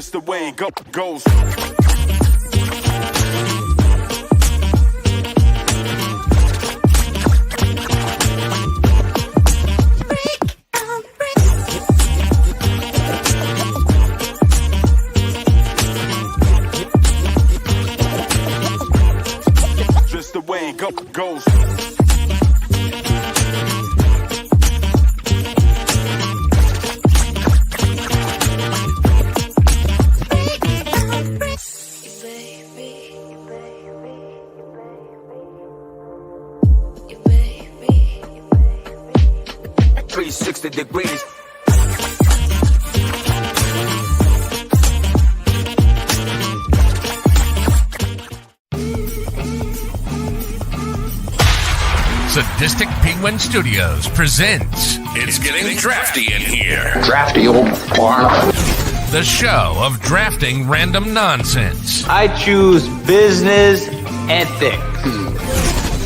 Just the way it goes. Just the way it goes. Degrees. Sadistic Penguin Studios presents It's Getting Drafty in Here. Drafty old barn. The show of drafting random nonsense. I choose business ethics.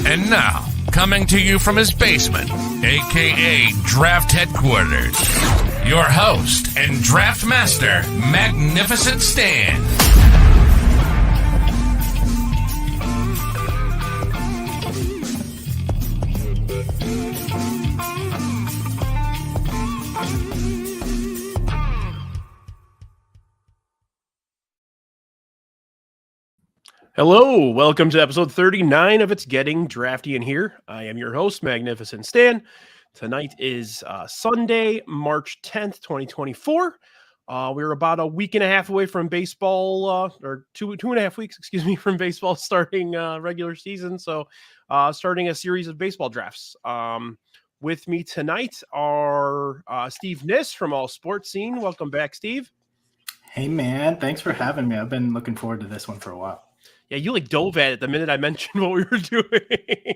And now, coming to you from his basement, a.k.a. Draft Headquarters, your host and draft master, Magnificent Stan. Hello, welcome to episode 39 of It's Getting Drafty in Here. I am your host, Magnificent Stan. Tonight is Sunday, March 10th, 2024. We're about a week and a half away from baseball, or two and a half weeks, from baseball starting regular season. So starting a series of baseball drafts. With me tonight are Steve Kniss from All Sports Scene. Welcome back, Steve. Hey, man. Thanks for having me. I've been looking forward to this one for a while. Yeah, you like dove at it the minute I mentioned what we were doing.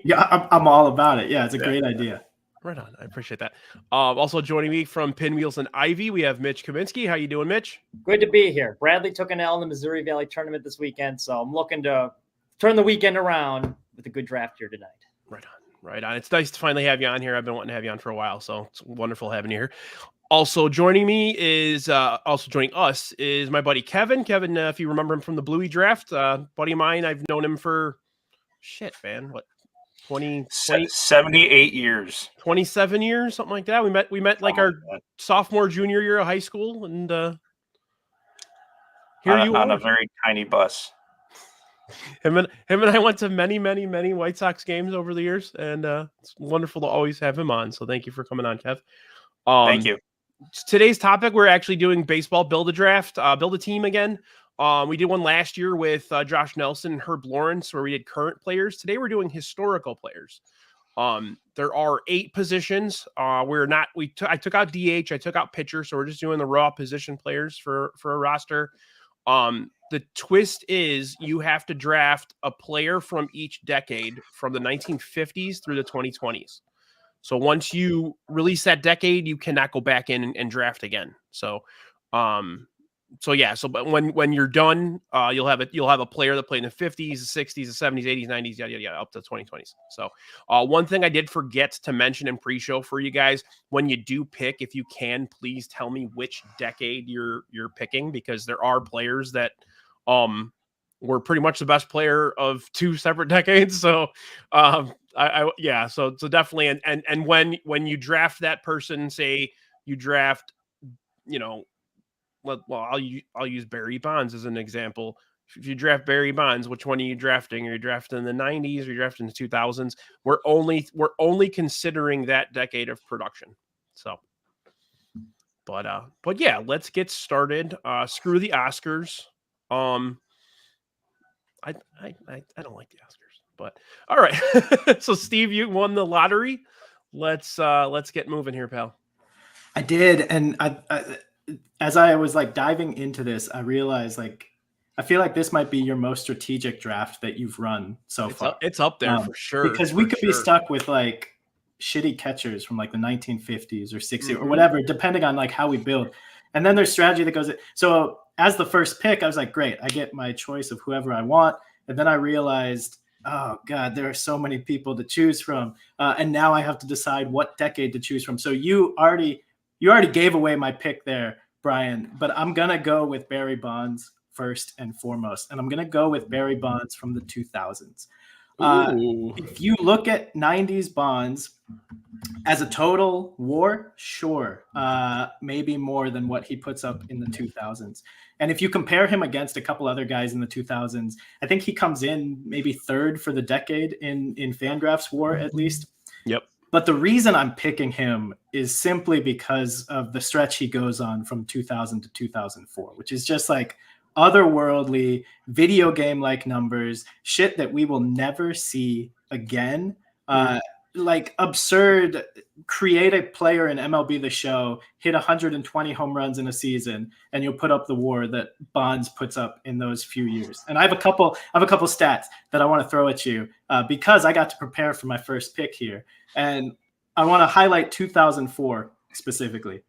Yeah, I'm all about it. Yeah, it's a great idea. Right on. I appreciate that. Also joining me from Pinwheels and Ivy, we have Mitch Kaminski. How you doing, Mitch? Good to be here. Bradley took an L in the Missouri Valley tournament this weekend, so I'm looking to turn the weekend around with a good draft here tonight. Right on. Right on. It's nice to finally have you on here. I've been wanting to have you on for a while, so it's wonderful having you here. Also joining us is my buddy Kevin. Kevin, if you remember him from the Bluey draft, buddy of mine. I've known him for 78 years, 27 years, something like that. We met like our sophomore, junior year of high school, and here you are on a very tiny bus. Him and I went to many White Sox games over the years, and it's wonderful to always have him on. So thank you for coming on, Kev. Thank you. Today's topic, we're actually doing baseball build a draft, build a team again. We did one last year with Josh Nelson and Herb Lawrence, where we did current players. Today we're doing historical players. There are 8 positions. I took out DH, I took out pitcher, so we're just doing the raw position players for a roster. The twist is you have to draft a player from each decade from the 1950s through the 2020s. So once you release that decade, you cannot go back in and draft again. So, but when you're done, you'll have a player that played in the 50s, the 60s, the 70s, 80s, 90s, yada, up to the 2020s. So, one thing I did forget to mention in pre-show for you guys, when you do pick, if you can, please tell me which decade you're picking, because there are players that, were pretty much the best player of 2 separate decades. So, so definitely. And when you draft that person, say you draft, I'll use Barry Bonds as an example. If you draft Barry Bonds, which one are you drafting? Are you drafting in the 90s? Or are you drafting in the 2000s? We're only considering that decade of production. So, but yeah, let's get started. Screw the Oscars. I don't like the Oscars, but all right. So Steve, you won the lottery. Let's get moving here, pal. I did, and I as I was like diving into this, I realized I feel like this might be your most strategic draft that you've run so far. It's up there for sure, because we could be stuck with like shitty catchers from like the 1950s or 60s or whatever, depending on like how we build. And then there's strategy that goes. So as the first pick, I was like, great, I get my choice of whoever I want. And then I realized, oh God, there are so many people to choose from. And now I have to decide what decade to choose from. So you already gave away my pick there Brian, but I'm going to go with Barry Bonds first and foremost. And I'm going to go with Barry Bonds from the 2000s. If you look at 90s Bonds as a total WAR, sure, maybe more than what he puts up in the 2000s. And if you compare him against a couple other guys in the 2000s, I think he comes in maybe third for the decade in Fangraphs WAR at least. Yep. But the reason I'm picking him is simply because of the stretch he goes on from 2000 to 2004, which is just like otherworldly video game like numbers, shit that we will never see again. Like absurd, create a player in MLB The Show, hit 120 home runs in a season, and you'll put up the WAR that Bonds puts up in those few years. And I have a couple stats that I want to throw at you because I got to prepare for my first pick here. And I want to highlight 2004 specifically.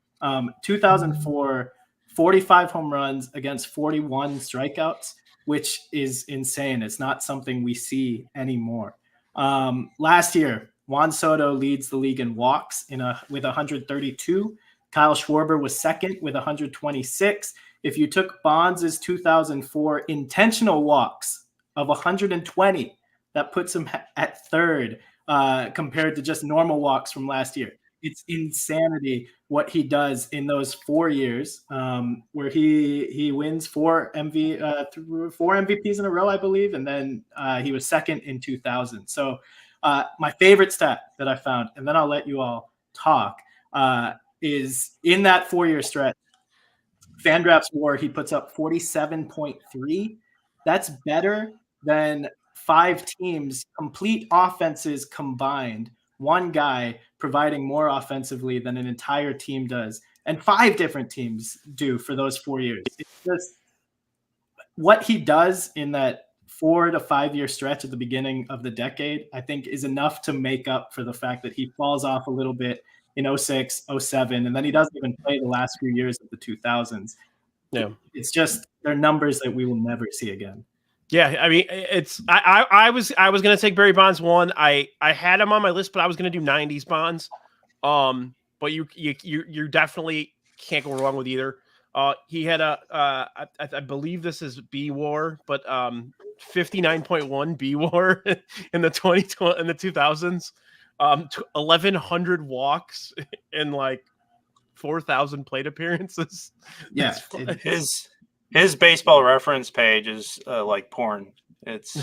2004, 45 home runs against 41 strikeouts, which is insane. It's not something we see anymore. Last year, Juan Soto leads the league in walks with 132. Kyle Schwarber was second with 126. If you took Bonds' 2004 intentional walks of 120, that puts him at third compared to just normal walks from last year. It's insanity what he does in those 4 years where he wins four MVPs in a row, I believe, and then he was second in 2000. So my favorite stat that I found, and then I'll let you all talk, is in that 4-year stretch, Fangraphs WAR, he puts up 47.3. That's better than 5 teams, complete offenses combined. One guy providing more offensively than an entire team does, and 5 different teams do for those 4 years. It's just what he does in that 4 to 5 year stretch at the beginning of the decade, I think is enough to make up for the fact that he falls off a little bit in 06, 07, and then he doesn't even play the last few years of the 2000s. Yeah. It's just, they're numbers that we will never see again. Yeah, I mean, it's I was gonna take Barry Bonds 1. I had him on my list, but I was gonna do 90s Bonds. But you definitely can't go wrong with either. He had I believe this is B WAR, but 59.1 B WAR in the 2000s. 1,100 walks and like 4,000 plate appearances. Yeah, his baseball reference page is like porn. It's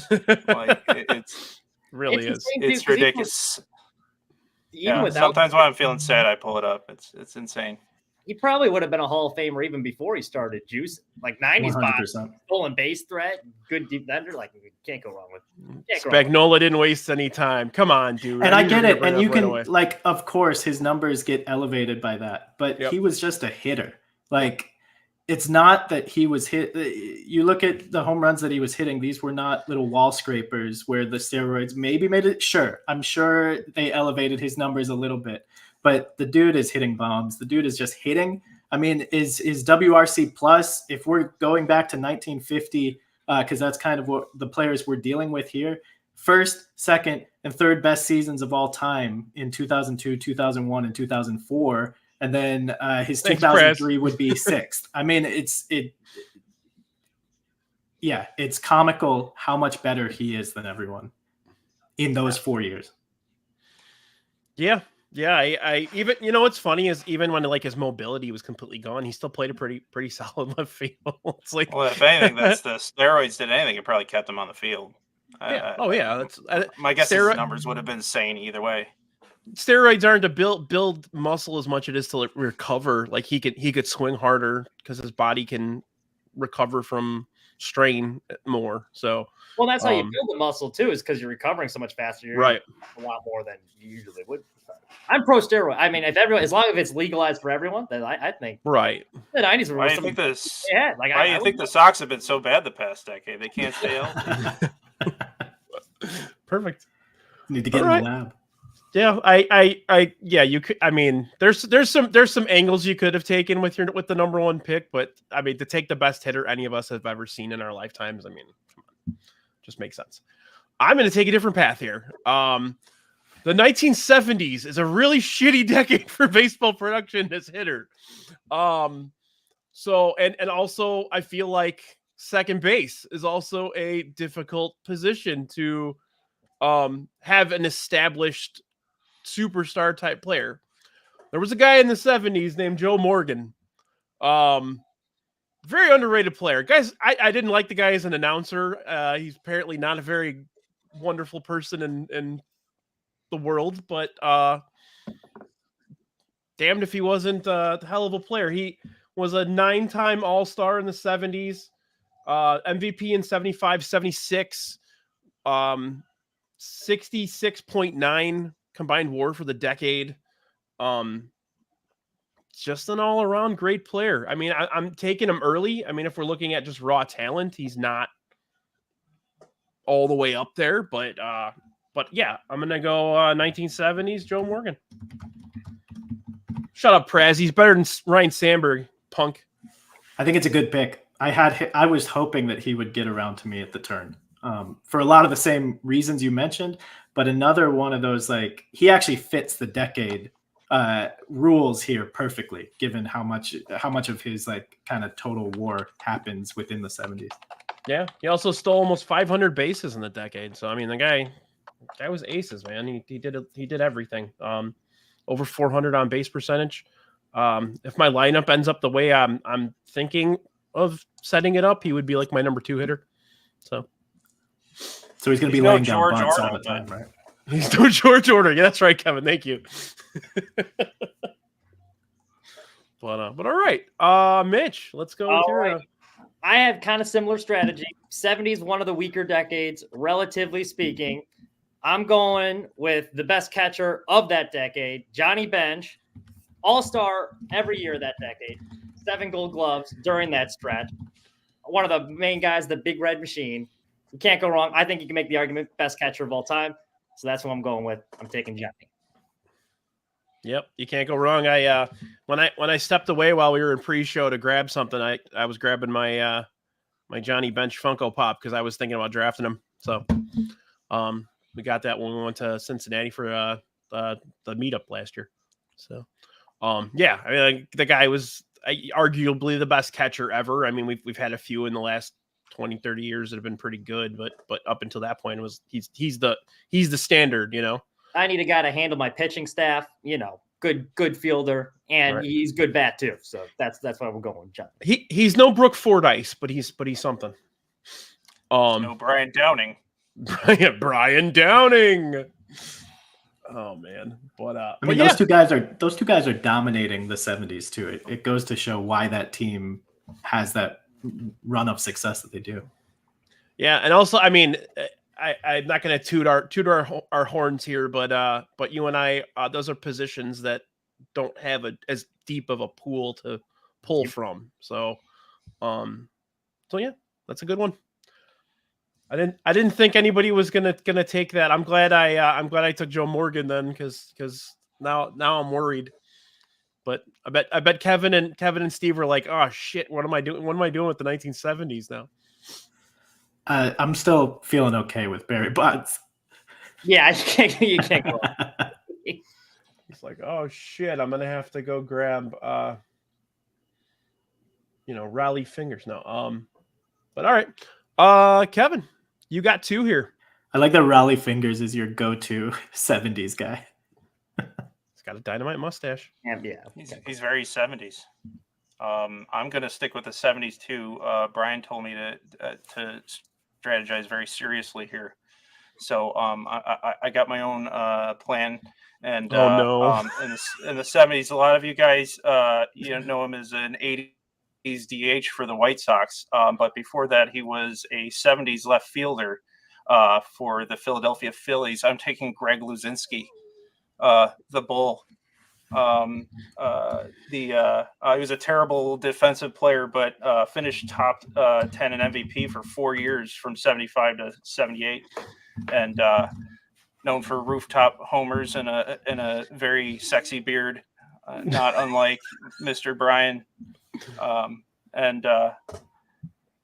like it's it's ridiculous. Sometimes when I'm feeling sad, I pull it up. It's insane. He probably would have been a Hall of Famer even before he started juice. Like 90s Bonds, stolen base threat, good deep bender. Like you can't go wrong with. Spagnola didn't waste any time. Come on, dude. And I get it. And you can like, of course, his numbers get elevated by that. But he was just a hitter. Like, it's not that he was hit. You look at the home runs that he was hitting. These were not little wall scrapers where the steroids maybe made it. Sure, I'm sure they elevated his numbers a little bit. But the dude is hitting bombs. The dude is just hitting. I mean, is WRC plus, if we're going back to 1950, because that's kind of what the players we're dealing with here, first, second, and third best seasons of all time in 2002, 2001, and 2004. And then his 2003 would be sixth. I mean, it's comical how much better he is than everyone in those 4 years. Yeah. Yeah, I even, you know, what's funny is even when like his mobility was completely gone, he still played a pretty solid left field. It's like, well, if anything, that's the steroids did anything, it probably kept him on the field. That's my guess. His numbers would have been insane either way. Steroids aren't to build muscle as much as it is to recover. Like he could swing harder because his body can recover from strain more. So well, that's how you build the muscle too, is because you're recovering so much faster. You're right, a lot more than you usually would. I'm pro steroid. I mean, if everyone, as long as it's legalized for everyone, then I think right. The 90s were. Why do you think this? Yeah, like why do you think the Sox have been so bad the past decade? They can't stay healthy. Perfect. Need to get in the lab. Yeah, you could. I mean, there's some angles you could have taken with the number 1 pick, but I mean, to take the best hitter any of us have ever seen in our lifetimes, I mean, come on, just makes sense. I'm going to take a different path here. The 1970s is a really shitty decade for baseball production as hitter. So, and also I feel like second base is also a difficult position to have an established superstar type player. There was a guy in the 70s named Joe Morgan. Very underrated player. Guys, I didn't like the guy as an announcer. He's apparently not a very wonderful person in the world, but damned if he wasn't a hell of a player. He was a 9-time All-Star in the 70s, MVP in 75, 76, 66.9 combined WAR for the decade. Just an all-around great player. I mean, I'm taking him early. I mean, if we're looking at just raw talent, he's not all the way up there, but yeah, I'm gonna go 1970s Joe Morgan. Shut up, Praz. He's better than Ryan Sandberg, punk. I think it's a good pick. I was hoping that he would get around to me at the turn for a lot of the same reasons you mentioned, but another one of those, like, he actually fits the decade rules here perfectly, given how much of his like kind of total WAR happens within the 70s. Yeah, he also stole almost 500 bases in the decade. So I mean, the guy was aces, man. He did everything. Over 400 on base percentage. If my lineup ends up the way I'm thinking of setting it up, he would be like my number 2 hitter. So he's going to be laying down bunts all the time, right? He's doing George Order. Yeah, that's right, Kevin. Thank you. But all right. Mitch, let's go with your... Right. I have kind of similar strategy. 70s, one of the weaker decades, relatively speaking. I'm going with the best catcher of that decade, Johnny Bench, all-star every year that decade, 7 Gold Gloves during that stretch. One of the main guys, the Big Red Machine. You can't go wrong. I think you can make the argument best catcher of all time. So that's what I'm going with. I'm taking Johnny. Yep, you can't go wrong. When I stepped away while we were in pre-show to grab something, I was grabbing my my Johnny Bench Funko Pop because I was thinking about drafting him. So we got that when we went to Cincinnati for the meetup last year. So yeah, I mean, the guy was arguably the best catcher ever. I mean, we've had a few in the last 20, 30 years that have been pretty good, but up until that point, he's the standard, you know. I need a guy to handle my pitching staff, you know, good fielder, and he's good bat too. So that's why we're going with John. He's no Brooke Fordyce, but he's something. No Brian Downing. Brian Downing. Oh man, but I mean, those two guys are dominating the 70s too. It goes to show why that team has that run of success that they do. Yeah, and also, I mean, I'm not going to toot our horns here, but you and I, those are positions that don't have as deep of a pool to pull from. So yeah, that's a good one. I didn't think anybody was gonna take that. I'm glad I took Joe Morgan then, because now I'm worried. But I bet Kevin and Steve were like, oh shit, what am I doing? What am I doing with the 1970s now? I'm still feeling okay with Barry Bonds. Yeah, you can't go. It's like, oh shit, I'm gonna have to go grab Raleigh Fingers now. But all right. Kevin, you got 2 here. I like that Raleigh Fingers is your go-to 70s guy. He's got a dynamite mustache. Yeah. He's very 70s. I'm going to stick with the 70s too. Brian told me to strategize very seriously here. So I got my own plan. And in the 70s, a lot of you guys know him as an 80s DH for the White Sox. But before that, he was a 70s left fielder for the Philadelphia Phillies. I'm taking Greg Luzinski, the Bull. He was a terrible defensive player, but finished top 10 in MVP for 4 years from 75 to 78, and known for rooftop homers and a very sexy beard, not unlike Mr. Brian.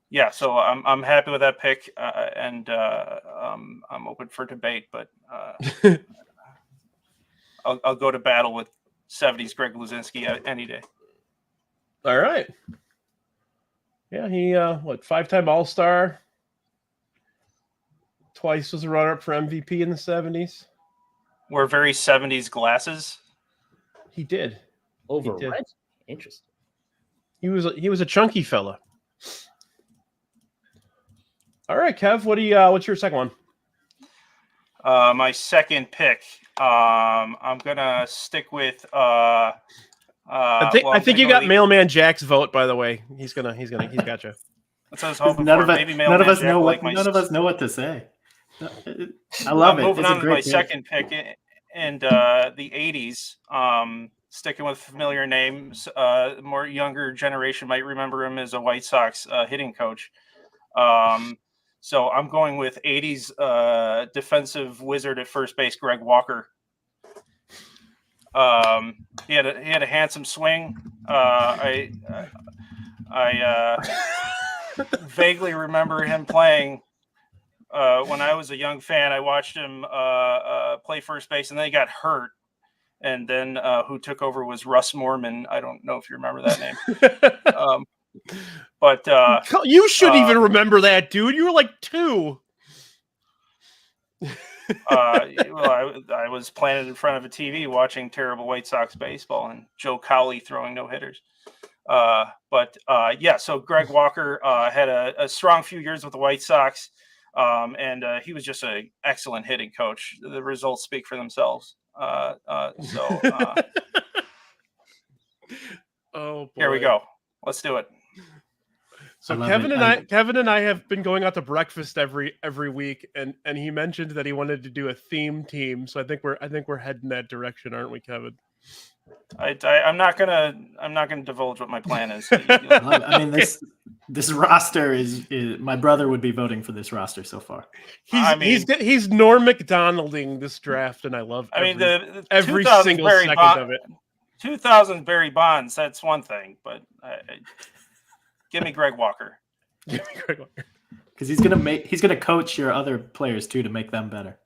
Yeah, so I'm happy with that pick, and I'm open for debate, but I'll go to battle with 70s Greg Luzinski any day. All right. Yeah, he 5-time All-Star. Twice was a runner-up for MVP in the 70s. Wore very 70s glasses. He did. Over He did. what? Interesting. He was a chunky fella. All right, Kev, what's your second one? My second pick. I'm gonna stick with. I think you got Mailman Jack's vote. By the way, he's got you. That's what I was hoping None for. of us, Maybe none of us Jack know will what like none of us know what to say. I I'm love it. moving It's a on to great my pick. second pick and the 80s. Sticking with familiar names. More younger generation might remember him as a White Sox hitting coach. So I'm going with 80s defensive wizard at first base, Greg Walker. He had a handsome swing. I vaguely remember him playing when I was a young fan. I watched him play first base, and then he got hurt. And then who took over was Russ Moorman. I don't know if you remember that name. But you should even remember that, dude. You were like 2. I was planted in front of a TV watching terrible White Sox baseball and Joe Cowley throwing no hitters. So Greg Walker had a strong few years with the White Sox, and he was just an excellent hitting coach. The results speak for themselves. Oh boy. Here we go. Let's do it. So Kevin and I have been going out to breakfast every week, and he mentioned that he wanted to do a theme team. So I think we're heading that direction, aren't we, Kevin? I'm not gonna divulge what my plan is. I mean, this roster is my brother would be voting for this roster so far. He's Norm Macdonalding this draft, and I love. Every single second of it. 2000 Barry Bonds, that's one thing, but give me Greg Walker. Because he's gonna coach your other players too to make them better.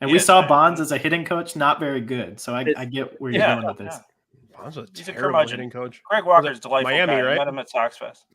And we saw Bonds as a hitting coach, not very good. So I get where you're going with this. Yeah. Bonds is He's a terrible curmudgeon. hitting coach. Greg Walker's delightful. Miami, guy. right? I met him at Sox Fest.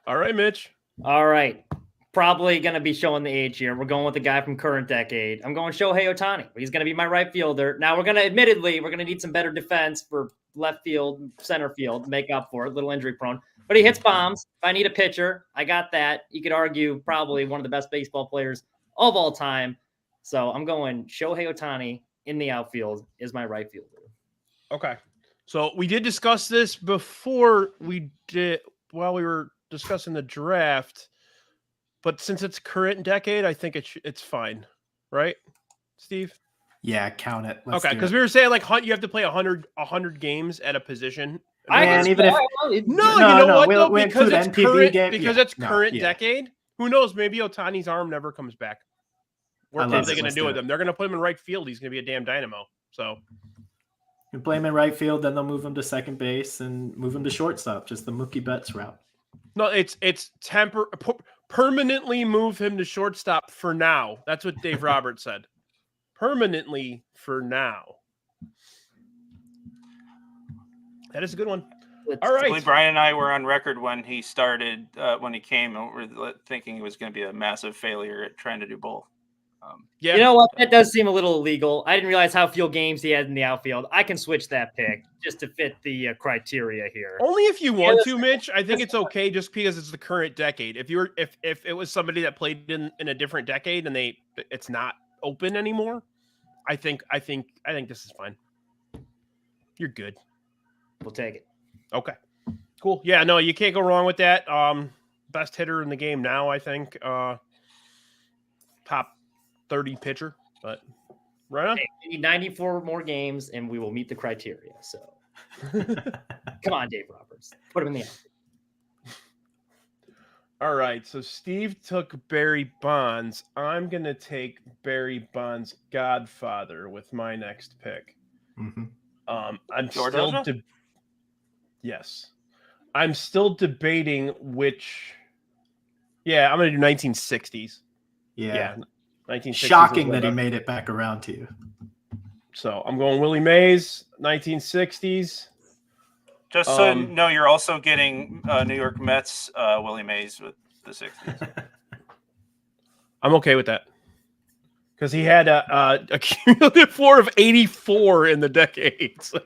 All right, Mitch. All right. Probably going to be showing the age here. We're going with the guy from current decade. I'm going Shohei Ohtani. He's going to be my right fielder. Now, we're going to need some better defense for left field, center field, make up for it. A little injury prone. But he hits bombs. If I need a pitcher, I got that. You could argue probably one of the best baseball players of all time. So I'm going Shohei Ohtani in the outfield is my right fielder. Okay. So we did discuss this before while we were discussing the draft. But since it's current decade, I think it's fine, right, Steve? Yeah, count it. Okay, because we were saying you have to play 100 games at a position. You know what? We'll because it's NPB current, game. because it's current decade. Who knows? Maybe Ohtani's arm never comes back. What are they going to do with him? They're going to put him in right field. He's going to be a damn dynamo. So you play him in right field, then they'll move him to second base and move him to shortstop. Just the Mookie Betts route. No, it's permanently move him to shortstop for now. That's what Dave Roberts said. Permanently for now. That is a good one. All right. I believe Brian and I were on record when he started, when he came, and we were thinking he was going to be a massive failure at trying to do both. You know what? That does seem a little illegal. I didn't realize how few games he had in the outfield. I can switch that pick just to fit the criteria here. Only if you want to, Mitch. I think it's okay just because it's the current decade. If it was somebody that played in a different decade and it's not open anymore, I think this is fine. You're good. We'll take it. Okay. Cool. Yeah, no, you can't go wrong with that. Best hitter in the game now, I think. Top 30 pitcher, but right on. Hey, we need 94 more games and we will meet the criteria. So come on, Dave Roberts. Put him in the outfield. All right. So Steve took Barry Bonds. I'm going to take Barry Bonds' godfather with my next pick. Mm-hmm. I'm still debating which. Yeah, I'm going to do 1960s. Yeah. 1960s. Shocking that he made it back around to you. So I'm going Willie Mays, 1960s. Just so you know, you're also getting New York Mets Willie Mays with the 60s. I'm okay with that because he had a cumulative WAR of 84 in the decade. So.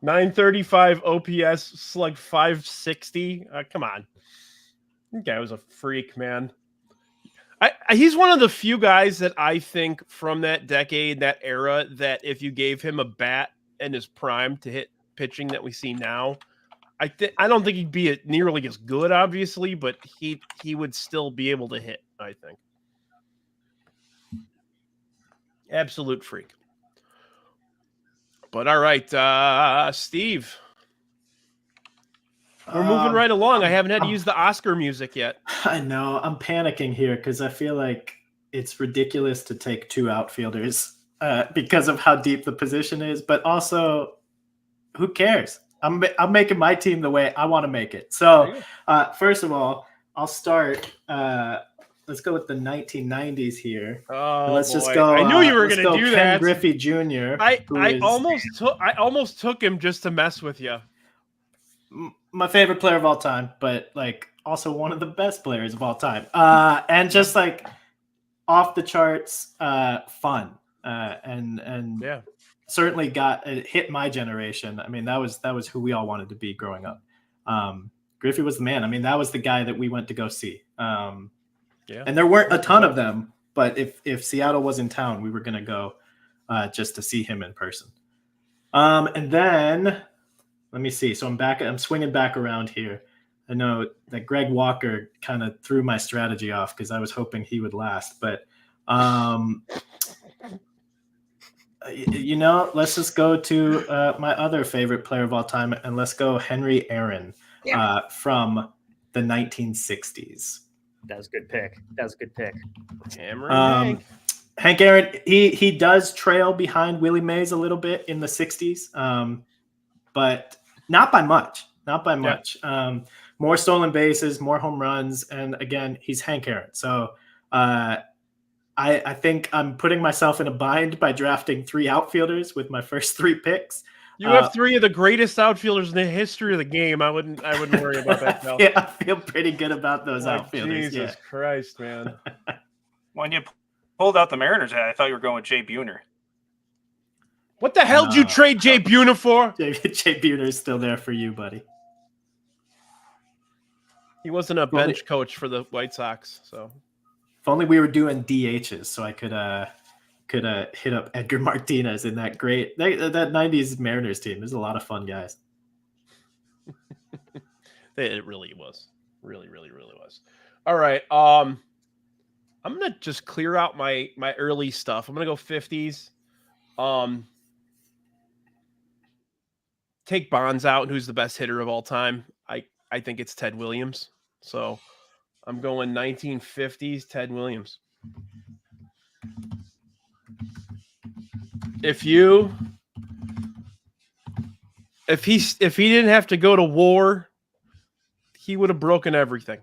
935 OPS, slug 560. Come on. That guy was a freak, man. He's one of the few guys that I think from that decade, that era, that if you gave him a bat in his prime to hit pitching that we see now, I don't think he'd be nearly as good, obviously, but he would still be able to hit, I think. Absolute freak. But all right, Steve. We're moving right along. I haven't had to use the Oscar music yet. I know. I'm panicking here because I feel like it's ridiculous to take two outfielders because of how deep the position is. But also, who cares? I'm making my team the way I want to make it. So, first of all, I'll start. Let's go with the 1990s here. Oh, let's just go. I knew you were going to do Ken that. Griffey Jr. I almost took him just to mess with you. My favorite player of all time, but like also one of the best players of all time. And just like off the charts, fun. And yeah, certainly hit my generation. I mean, that was who we all wanted to be growing up. Griffey was the man. I mean, that was the guy that we went to go see. Yeah. And there weren't a ton of them, but if Seattle was in town, we were going to go just to see him in person. And then let me see. So I'm swinging back around here. I know that Greg Walker kind of threw my strategy off because I was hoping he would last, but let's just go to my other favorite player of all time, and let's go Henry Aaron from the 1960s. That was a good pick. Hank Aaron, he does trail behind Willie Mays a little bit in the 60s, but not by much. More stolen bases, more home runs, and again, he's Hank Aaron. So I think I'm putting myself in a bind by drafting three outfielders with my first three picks. You have three of the greatest outfielders in the history of the game. I wouldn't worry about that. Phil. Yeah, I feel pretty good about those outfielders. Jesus Christ, man. When you pulled out the Mariners, I thought you were going with Jay Buhner. What the hell did you trade Jay Buhner for? Jay Buhner is still there for you, buddy. He wasn't a bench coach for the White Sox, so. If only we were doing DHs, so I could hit up Edgar Martinez in that great that 90s Mariners team. There's a lot of fun guys. It really was. Really was. All right. I'm gonna just clear out my early stuff. I'm gonna go 50s. Take Bonds out, who's the best hitter of all time. I think it's Ted Williams. So I'm going 1950s, Ted Williams. If he didn't have to go to war, he would have broken everything.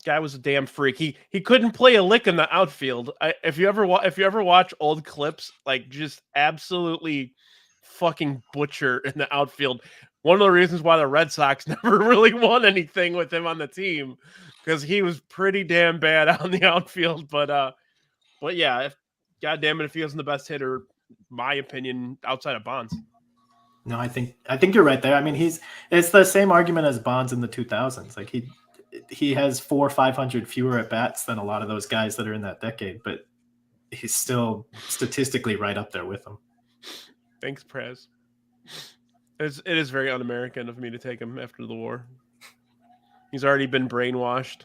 Guy was a damn freak. He couldn't play a lick in the outfield. If you ever watch old clips, like just absolutely fucking butcher in the outfield. One of the reasons why the Red Sox never really won anything with him on the team, because he was pretty damn bad out in the outfield. But yeah, God damn it, if he wasn't the best hitter, my opinion, outside of Bonds. No, I think you're right there. I mean, it's the same argument as Bonds in the 2000s. Like he has 400 or 500 fewer at bats than a lot of those guys that are in that decade, but he's still statistically right up there with them. Thanks, Prez. It is very un-American of me to take him after the war. He's already been brainwashed.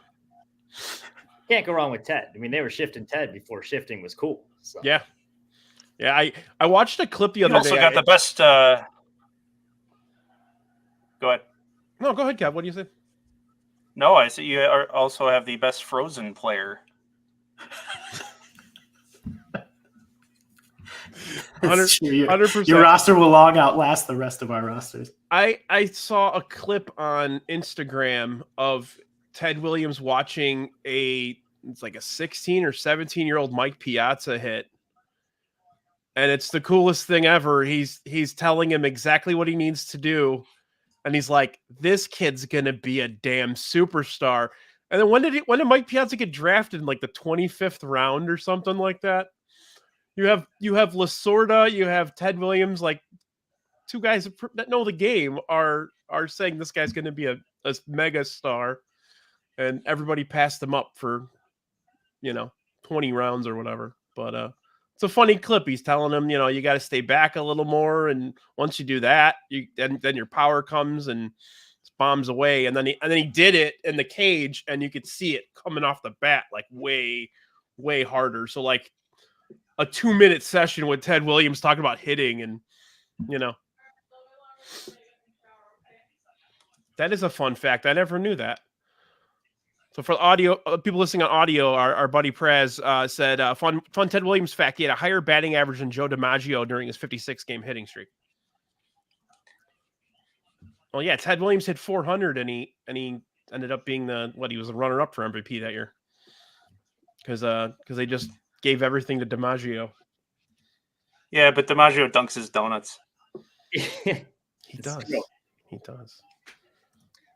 Can't go wrong with Ted. I mean, they were shifting Ted before shifting was cool. So. Yeah. I watched a clip the other day. Also got the best. Go ahead. No, go ahead, Kev. What do you say? No, I see you also have the best Frozen player. 100%. Your roster will long outlast the rest of our rosters. I saw a clip on Instagram of Ted Williams watching a it's like a 16 or 17-year-old Mike Piazza hit. And it's the coolest thing ever. He's telling him exactly what he needs to do. And he's like, this kid's going to be a damn superstar. And then when did Mike Piazza get drafted in like the 25th round or something like that? You have Lasorda, you have Ted Williams, like two guys that know the game are saying this guy's going to be a mega star. And everybody passed him up for, 20 rounds or whatever. But it's a funny clip. He's telling him, you got to stay back a little more, and once you do that, then your power comes and bombs away. And then he did it in the cage, and you could see it coming off the bat like way, way harder. So like a 2-minute session with Ted Williams talking about hitting, and that is a fun fact. I never knew that. So for audio, people listening on audio, our buddy Prez said, fun Ted Williams fact, he had a higher batting average than Joe DiMaggio during his 56-game hitting streak. Well, yeah, Ted Williams hit 400, and he ended up being he was a runner-up for MVP that year. Because they just gave everything to DiMaggio. Yeah, but DiMaggio dunks his donuts. He does. He does.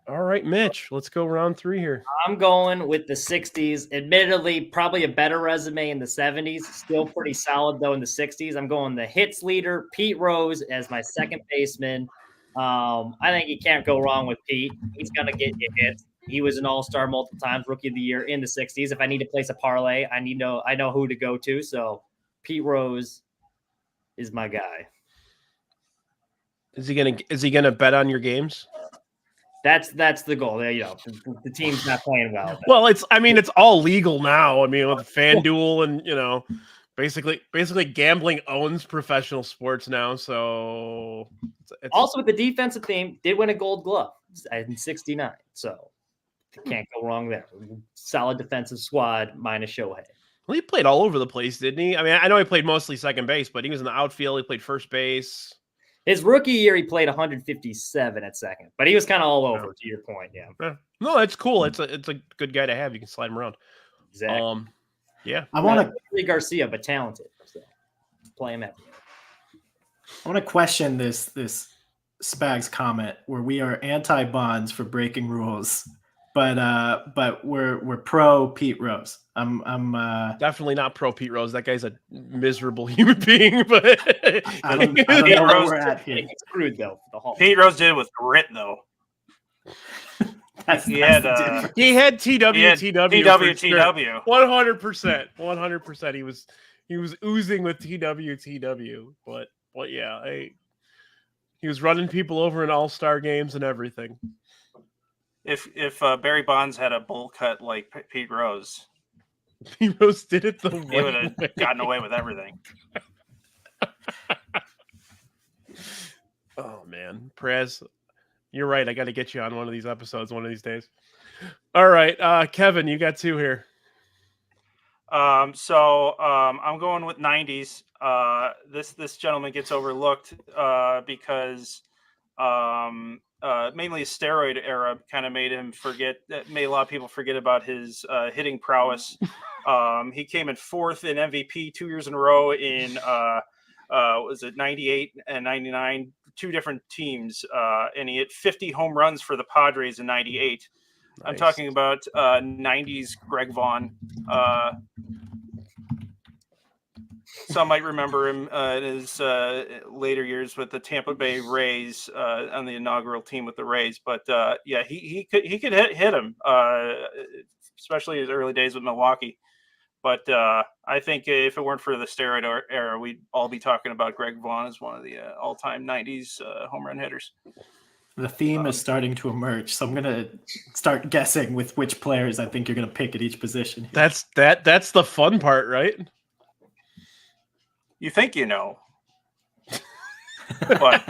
All right, Mitch, let's go round 3 here. I'm going with the 60s. Admittedly, probably a better resume in the 70s. Still pretty solid, though, in the 60s. I'm going the hits leader, Pete Rose, as my second baseman. I think you can't go wrong with Pete. He's going to get you hits. He was an all-star multiple times, rookie of the year in the 60s. If I need to place a parlay, I know who to go to. So Pete Rose is my guy. Is he gonna bet on your games? That's the goal. The team's not playing well. Well, it's all legal now. I mean, with FanDuel and basically gambling owns professional sports now. So it's also with the defensive team, did win a Gold Glove in '69. So can't go wrong there. Solid defensive squad minus Shohei. Well, he played all over the place, didn't he? I mean, I know he played mostly second base, but he was in the outfield. He played first base. His rookie year, he played 157 at second, but he was kind of all over. To your point, yeah. No, that's cool. It's a good guy to have. You can slide him around. Exactly. Yeah. I want to Garcia, but talented. So play him everywhere. I want to question this Spags comment where we are anti-Bonds for breaking rules, but we're pro Pete Rose. I'm definitely not pro Pete Rose. That guy's a miserable human being. But I don't know where we're at here. Screwed though. Pete Rose did it with grit though. He had TW. He had TW. 100%. He was oozing with TW. But yeah, he was running people over in all-star games and everything. If Barry Bonds had a bowl cut like Pete Rose, Pete Rose did it he would have gotten away with everything. Oh man, Perez, you're right. I got to get you on one of these episodes one of these days. All right, Kevin, you got 2 here. So I'm going with 90s. This gentleman gets overlooked because mainly his steroid era kind of made a lot of people forget about his hitting prowess. He came in 4th in MVP 2 years in a row in was it 98 and 99, 2 different teams, and he hit 50 home runs for the Padres in 98. Nice. I'm talking about 90s Greg Vaughn. Some might remember him in his later years with the Tampa Bay Rays on the inaugural team with the Rays. But yeah, he could hit him, especially his early days with Milwaukee. But I think if it weren't for the steroid era, we'd all be talking about Greg Vaughn as one of the all-time 90s home run hitters. The theme is starting to emerge, so I'm gonna start guessing with which players I think you're gonna pick at each position. That's the fun part, right? You think you know, but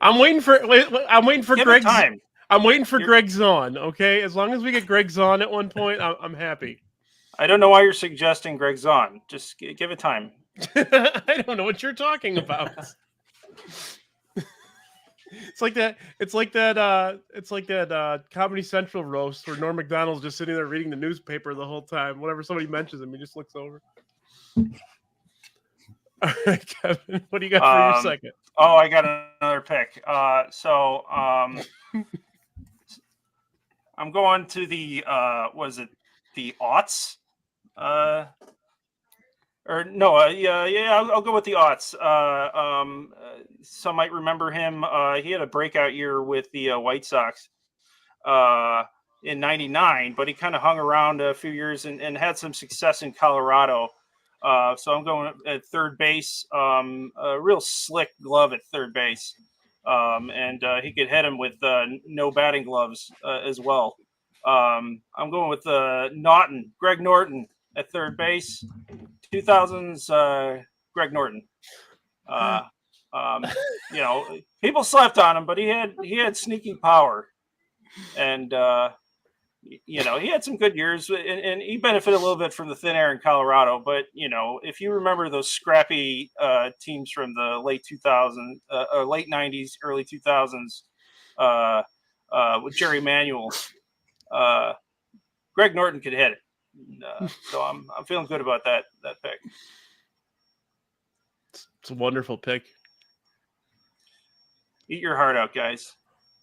I'm waiting for Greg's time. I'm waiting for Greg Zahn. Okay, as long as we get Greg Zahn at one point, I'm happy. I don't know why you're suggesting Greg Zahn. Just give it time. I don't know what you're talking about. It's like that. It's like that. It's like that Comedy Central roast where Norm Macdonald's just sitting there reading the newspaper the whole time. Whenever somebody mentions him, he just looks over. All right, Kevin, what do you got for your second? Oh, I got another pick. I'm going to the was it the aughts? Or no, I'll go with the aughts. Some might remember him. He had a breakout year with the White Sox in '99, but he kind of hung around a few years and had some success in Colorado. So I'm going at third base. A real slick glove at third base, and he could hit him with no batting gloves as well. I'm going with Greg Norton at third base. 2000s Greg Norton. People slept on him, but he had sneaky power, and he had some good years, and he benefited a little bit from the thin air in Colorado. But if you remember those scrappy teams from the late 2000s, late 90s, early 2000s, with Jerry Manuel, Greg Norton could hit it. So I'm feeling good about that pick. It's a wonderful pick. Eat your heart out, guys.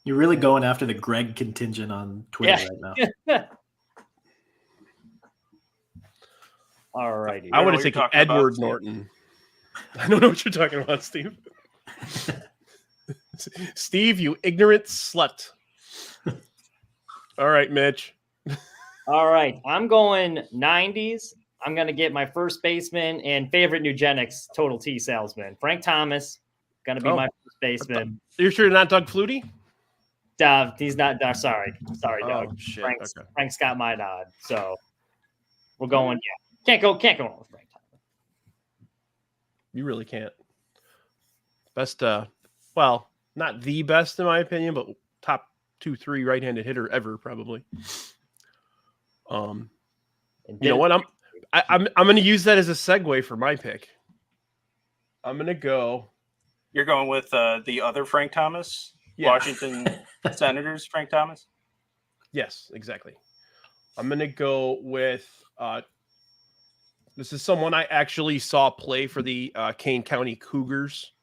You're really going after the Greg contingent on Twitter right now. All righty. I would have taken Edward Norton. I don't know what you're talking about, Steve. Steve, you ignorant slut. All right, Mitch. All right, I'm going 90s. I'm going to get my first baseman and favorite Nugenics Total T salesman, Frank Thomas. Going to be my first baseman. You're sure you're not Doug Flutie? He's not. Sorry, Doug. Oh, shit. Frank's got my nod. So we're going. Yeah, can't go wrong with Frank Thomas. You really can't. Best. Well, not the best in my opinion, but top 2-3 right-handed hitter ever, probably. You know what? I'm going to use that as a segue for my pick. I'm going to go. You're going with the other Frank Thomas, Washington Senators Frank Thomas. Yes, exactly. I'm going to go with. This is someone I actually saw play for the Kane County Cougars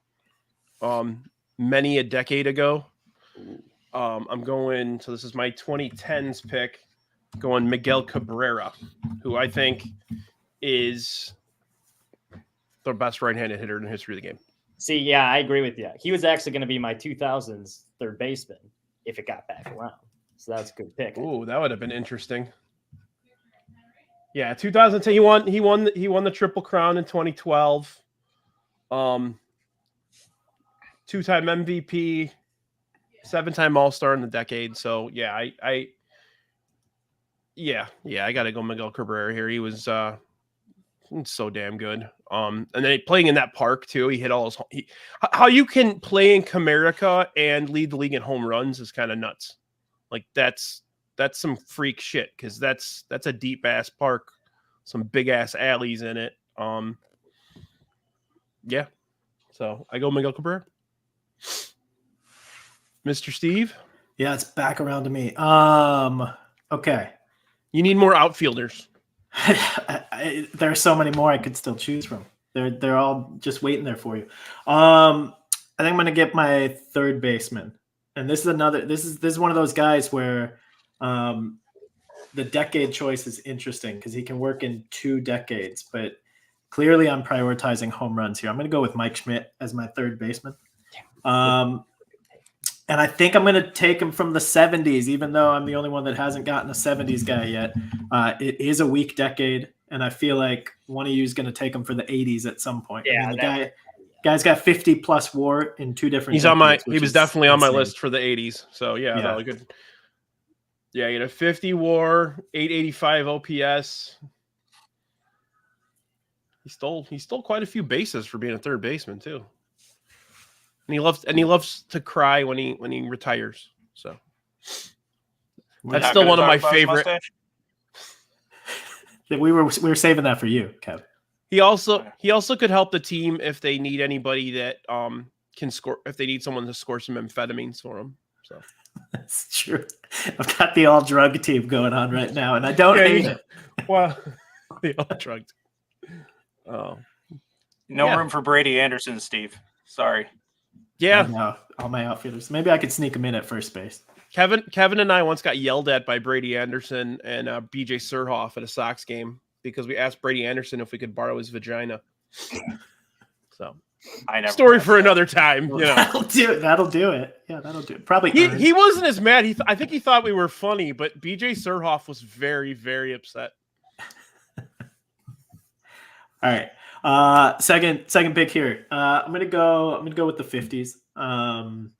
many a decade ago. I'm going. So this is my 2010s pick. Going Miguel Cabrera, who I think is the best right-handed hitter in the history of the game. See, yeah, I agree with you. He was actually going to be my 2000s third baseman if it got back around. So that's a good pick. Ooh, that would have been interesting. Yeah, 2010 he won the Triple Crown in 2012. Two-time MVP, 7-time All-Star in the decade. So, yeah, I got to go Miguel Cabrera here. He was so damn good. And then playing in that park too, he hit all his. How you can play in Comerica and lead the league in home runs is kind of nuts. Like that's some freak shit because that's a deep ass park, some big ass alleys in it. Yeah. So I go Miguel Cabrera. Mr. Steve? Yeah, it's back around to me. Okay. You need more outfielders. There are so many more I could still choose from. They're all just waiting there for you. I think I'm gonna get my third baseman. And this is one of those guys where the decade choice is interesting because he can work in 2 decades, but clearly I'm prioritizing home runs here. I'm gonna go with Mike Schmidt as my third baseman. And I think I'm going to take him from the 70s, even though I'm the only one that hasn't gotten a 70s guy yet. It is a weak decade, and I feel like one of you is going to take him for the 80s at some point. Yeah, I mean, guy's got 50+ WAR in 2 different. He was definitely on my list for the 80s. So yeah. That was good. Yeah, he had a 50 WAR, 885 OPS. He stole quite a few bases for being a third baseman too. And he loves to cry when he retires. So that's still one of my favorite. We were saving that for you, Kev. He also could help the team if they need anybody that can score if they need someone to score some amphetamines for them. So That's true. I've got the all drug team going on right now, and I don't hate it. Well, they all drugged. Oh, No room for Brady Anderson, Steve. Sorry. yeah. No, all my outfielders. Maybe I could sneak them in at first base. Kevin and I once got yelled at by Brady Anderson and BJ Surhoff at a Sox game because we asked Brady Anderson if we could borrow his vagina. So, I never story for another time. You know, That'll do it. That'll do it. Yeah, that'll do it. Probably he wasn't as mad. I think he thought we were funny, but BJ Surhoff was very, very upset. All right. Second pick here. I'm gonna go with the 50s.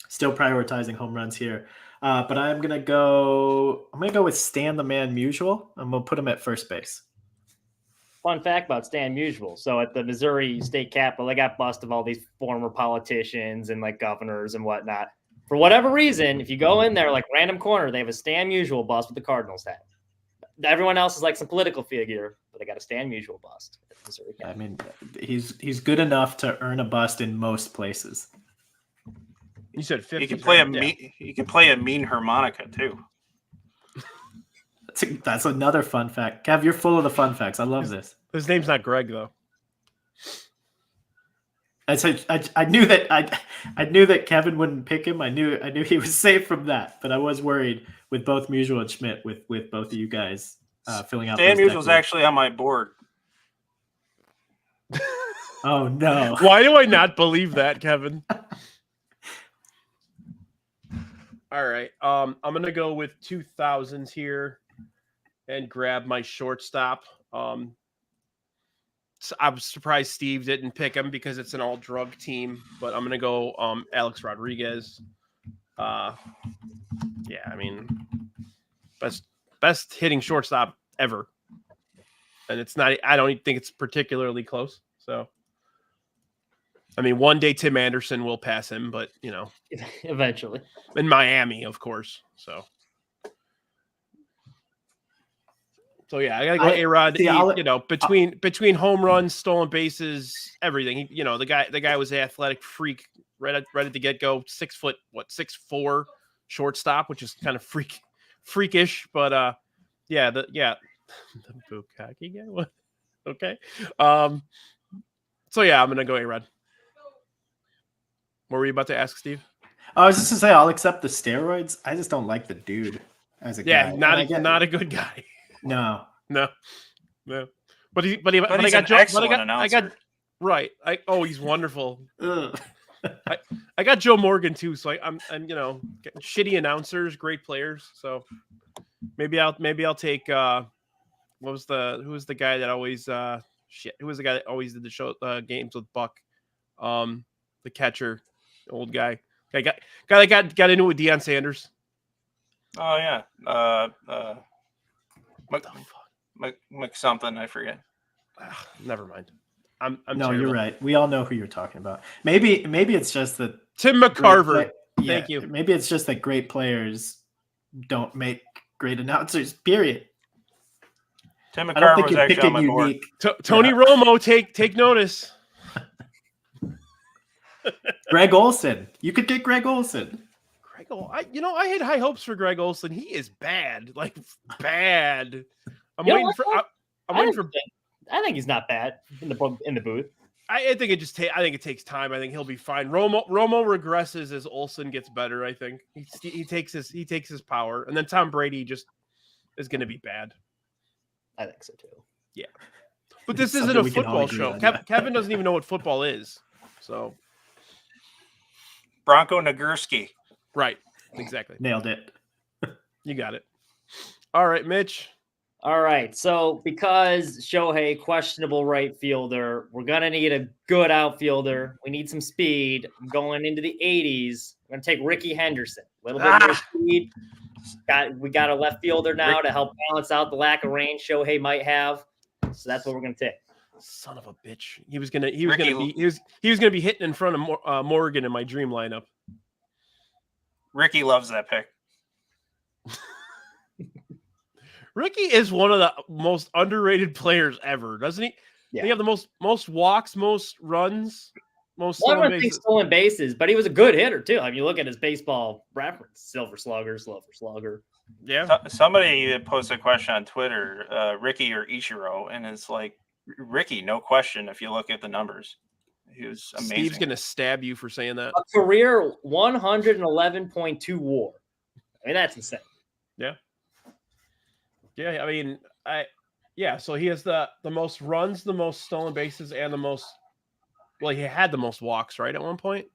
Still prioritizing home runs here. But I'm gonna go with Stan the Man Musial. I'm gonna put him at first base. Fun fact about Stan Musial. So at the Missouri State Capitol, they got bust of all these former politicians and like governors and whatnot. For whatever reason, if you go in there, like random corner, they have a Stan Musial bust with the Cardinals hat. Everyone else is like some political figure, but they got a Stan Musial bust at the Missouri Capitol. I mean, he's good enough to earn a bust in most places. You said 50. He can play a mean harmonica too. That's another fun fact. Kev, you're full of the fun facts. I love this. His name's not Greg though. I knew that Kevin wouldn't pick him. I knew he was safe from that, but I was worried with both Musial and Schmidt with both of you guys filling out. Stan Musial's actually on my board. Oh no! Why do I not believe that, Kevin? All right. I'm gonna go with 2000s here and grab my shortstop. So I'm surprised Steve didn't pick him because it's an all drug team, but I'm gonna go Alex Rodriguez. Yeah, I mean, best hitting shortstop ever, and it's not. I don't even think it's particularly close. So, I mean, one day Tim Anderson will pass him, but you know, Eventually. in Miami, of course. So yeah, I gotta go A-Rod. You know, between home runs, stolen bases, everything. The guy was an athletic freak right at the get go. 6'4" shortstop, which is kind of freakish. But the Bukaki guy. What? Okay. So yeah, I'm gonna go A-Rod. What were you about to ask, Steve? I was just gonna say I'll accept the steroids. I just don't like the dude as a guy. Yeah, not a good guy. No. But I got he's wonderful. I got Joe Morgan too, so I'm shitty announcers, great players. So maybe I'll take who was the guy that always who was the guy that always did the show games with Buck, the catcher, the old guy that got into it with Deion Sanders. Oh yeah. Mc something, I forget. Never mind. I'm no, terrible. You're right. We all know who you're talking about. Maybe it's just that Tim McCarver. Thank you. Maybe it's just that great players don't make great announcers. Period. Tim McCarver was actually on my board. Tony Romo, take notice. Greg Olson. You could get Greg Olson. I had high hopes for Greg Olson. He is bad, like bad. I think he's not bad in the booth. I think it takes time. I think he'll be fine. Romo regresses as Olson gets better. I think he takes his power, and then Tom Brady just is going to be bad. I think so too. Yeah, but this isn't a football show. Kevin doesn't even know what football is. So Bronco Nagurski. Right. Exactly. Nailed it. You got it. All right, Mitch. All right. So because Shohei, questionable right fielder, we're going to need a good outfielder. We need some speed. Going into the 80s, we're going to take Ricky Henderson. A little bit more speed. We got a left fielder now to help balance out the lack of range Shohei might have. So that's what we're going to take. Son of a bitch. He was gonna be hitting in front of Morgan in my dream lineup. Ricky loves that pick. Ricky is one of the most underrated players ever, doesn't he? Yeah. He have the most walks, most runs. most Well, stolen everyone thinks bases. stolen bases, but he was a good hitter too. I mean, you look at his baseball reference: silver slugger. Yeah. Somebody posted a question on Twitter, Ricky or Ichiro, and it's like Ricky, no question. If you look at the numbers, he was amazing. Steve's gonna stab you for saying that. A career 111.2 WAR. I mean, that's insane. Yeah. Yeah. I mean, so he has the most runs, the most stolen bases, and the most. Well, he had the most walks, right? At one point.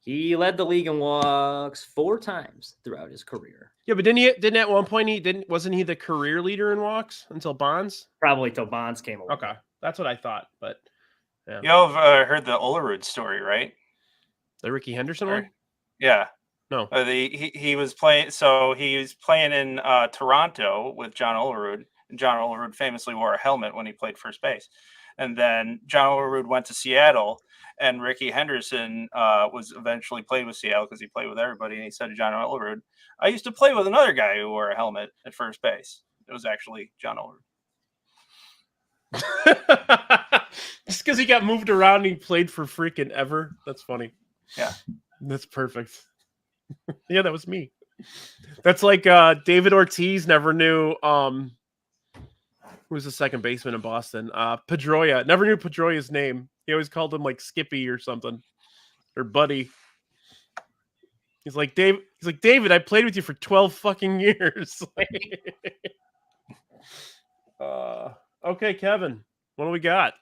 He led the league in walks 4 times throughout his career. Yeah, but didn't at one point wasn't he the career leader in walks until Bonds? Probably till Bonds came along. Okay, that's what I thought. But yeah, You all have heard the Olerud story, right? the Ricky Henderson one. Yeah. No. He was playing. So he was playing in Toronto with John Olerud. And John Olerud famously wore a helmet when he played first base. And then John Olerud went to Seattle, and Ricky Henderson was eventually played with Seattle because he played with everybody. And he said to John Olerud, "I used to play with another guy who wore a helmet at first base. It was actually John Olerud." Just because he got moved around and he played for freaking ever. That's funny. Yeah, that's perfect. Yeah, that was me. That's like David Ortiz never knew who was the second baseman in Boston? Pedroia. Never knew Pedroia's name. He always called him like Skippy or something. Or Buddy. He's like, David, I played with you for 12 fucking years. Okay, Kevin. What do we got?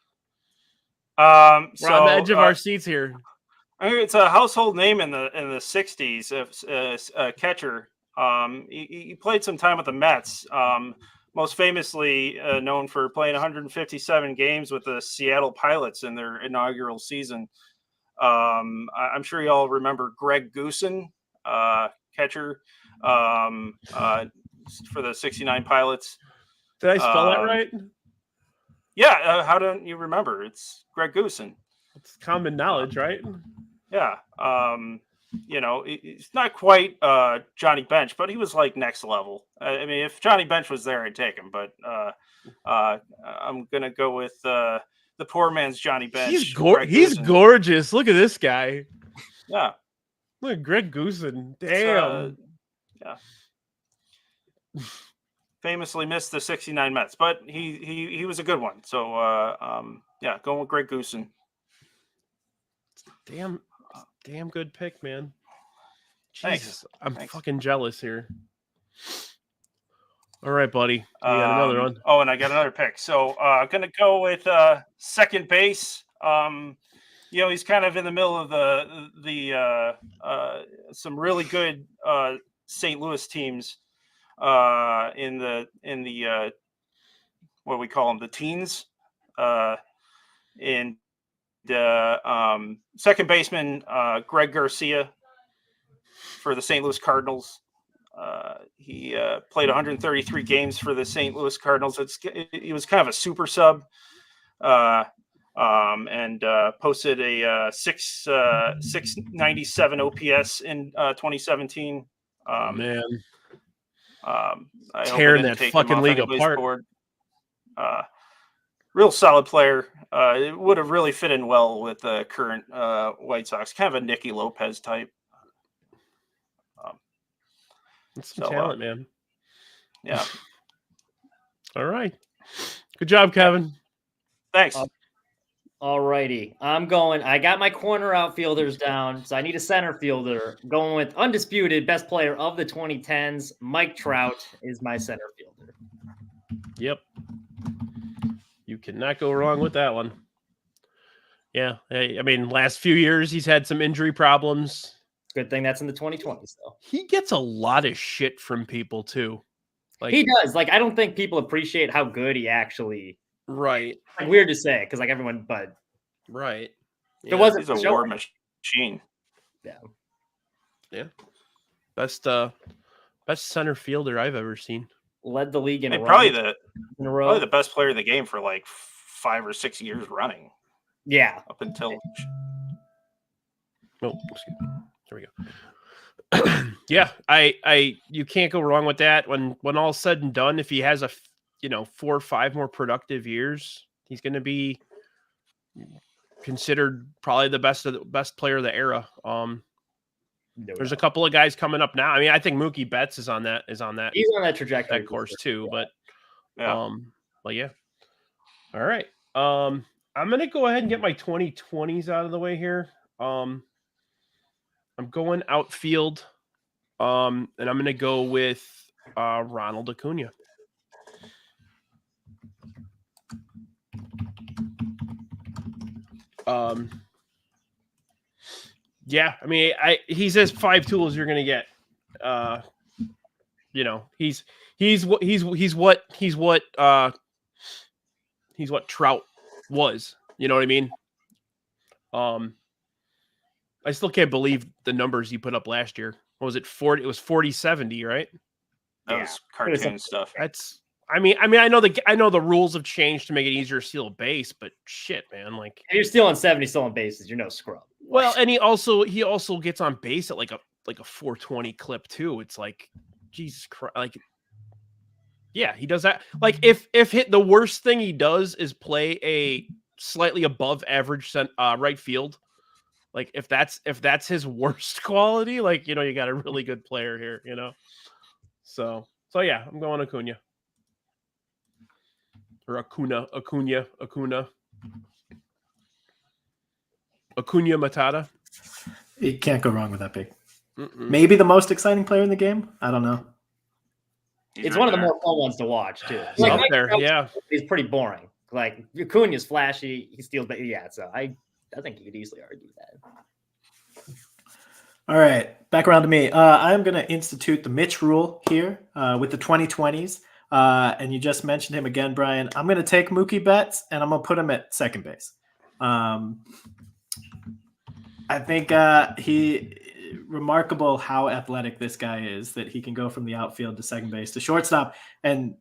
We're on the edge of our seats here. I mean, it's a household name in the 60s. Catcher. He played some time with the Mets. Most famously known for playing 157 games with the Seattle Pilots in their inaugural season. I'm sure you all remember Greg Goosen, catcher for the 69 Pilots. Did I spell that right? Yeah. How don't you remember? It's Greg Goosen. It's common knowledge, right? Yeah. It's not quite Johnny Bench, but he was like next level. I mean, if Johnny Bench was there, I'd take him. But I'm gonna go with the poor man's Johnny Bench. He's gorgeous. Look at this guy. Yeah. Look at Greg Goosen. Damn. Yeah. Famously missed the 69 Mets, but he was a good one. So going with Greg Goosen. Damn good pick, man. Thanks. Jesus, I'm fucking jealous here. All right, buddy. You got another one. Oh, and I got another pick. So I'm going to go with second base. He's kind of in the middle of the some really good St. Louis teams in the what we call them, the teens. Second baseman Greg Garcia for the St. Louis Cardinals. He played 133 games for the St. Louis Cardinals. He was kind of a super sub, and posted a 697 OPS in 2017. Man, tearing that fucking league apart. Real solid player. It would have really fit in well with the current White Sox. Kind of a Nicky Lopez type. That's some talent, man. Yeah. All right. Good job, Kevin. Thanks. All righty. I got my corner outfielders down, so I need a center fielder. Going with undisputed best player of the 2010s, Mike Trout is my center fielder. Yep. You cannot go wrong with that one. Yeah. I mean, last few years, he's had some injury problems. Good thing that's in the 2020s, though. He gets a lot of shit from people, too. Like, he does. Like, I don't think people appreciate how good he actually. Right. Like, weird to say, because like everyone, but. Right. It wasn't he's a war machine. Yeah. Yeah. Best center fielder I've ever seen. Led the league in a probably row. Probably the best player of the game for like 5 or 6 years running. Yeah. Up until. Oh, excuse me. There we go. Yeah, you can't go wrong with that. When all's said and done, if he has 4 or 5 more productive years, he's going to be considered probably the best player of the era. There's a doubt. couple of guys coming up now. I mean, I think Mookie Betts is on that. He's on that trajectory that course too. Yeah. But yeah. All right. I'm gonna go ahead and get my 2020s out of the way here. I'm going outfield. And I'm gonna go with Ronald Acuna. Yeah, I mean, he's as 5 tools you're gonna get. You know, he's what Trout was. You know what I mean? I still can't believe the numbers he put up last year. What was it? 40? It was 40-70, right? That was cartoon stuff. That's. I mean, I know the rules have changed to make it easier to steal a base, but shit, man, like if you're stealing 70 stolen bases, you're no scrub. Well, and he also gets on base at like a 420 clip too. It's like, Jesus Christ, like, yeah, he does that. Like if the worst thing he does is play a slightly above average right field, like if that's his worst quality, like, you know, you got a really good player here, you know. So yeah, I'm going Acuna. Or Acuna Matata. You can't go wrong with that pick. Maybe the most exciting player in the game. I don't know. It's one of the more fun ones to watch too. He's up there, yeah. He's pretty boring. Like Acuna's flashy. He steals, but yeah. So I think you could easily argue that. All right, back around to me. I'm going to institute the Mitch rule here with the 2020s. And you just mentioned him again, Brian. I'm going to take Mookie Betts, and I'm going to put him at second base. I think remarkable how athletic this guy is, that he can go from the outfield to second base to shortstop and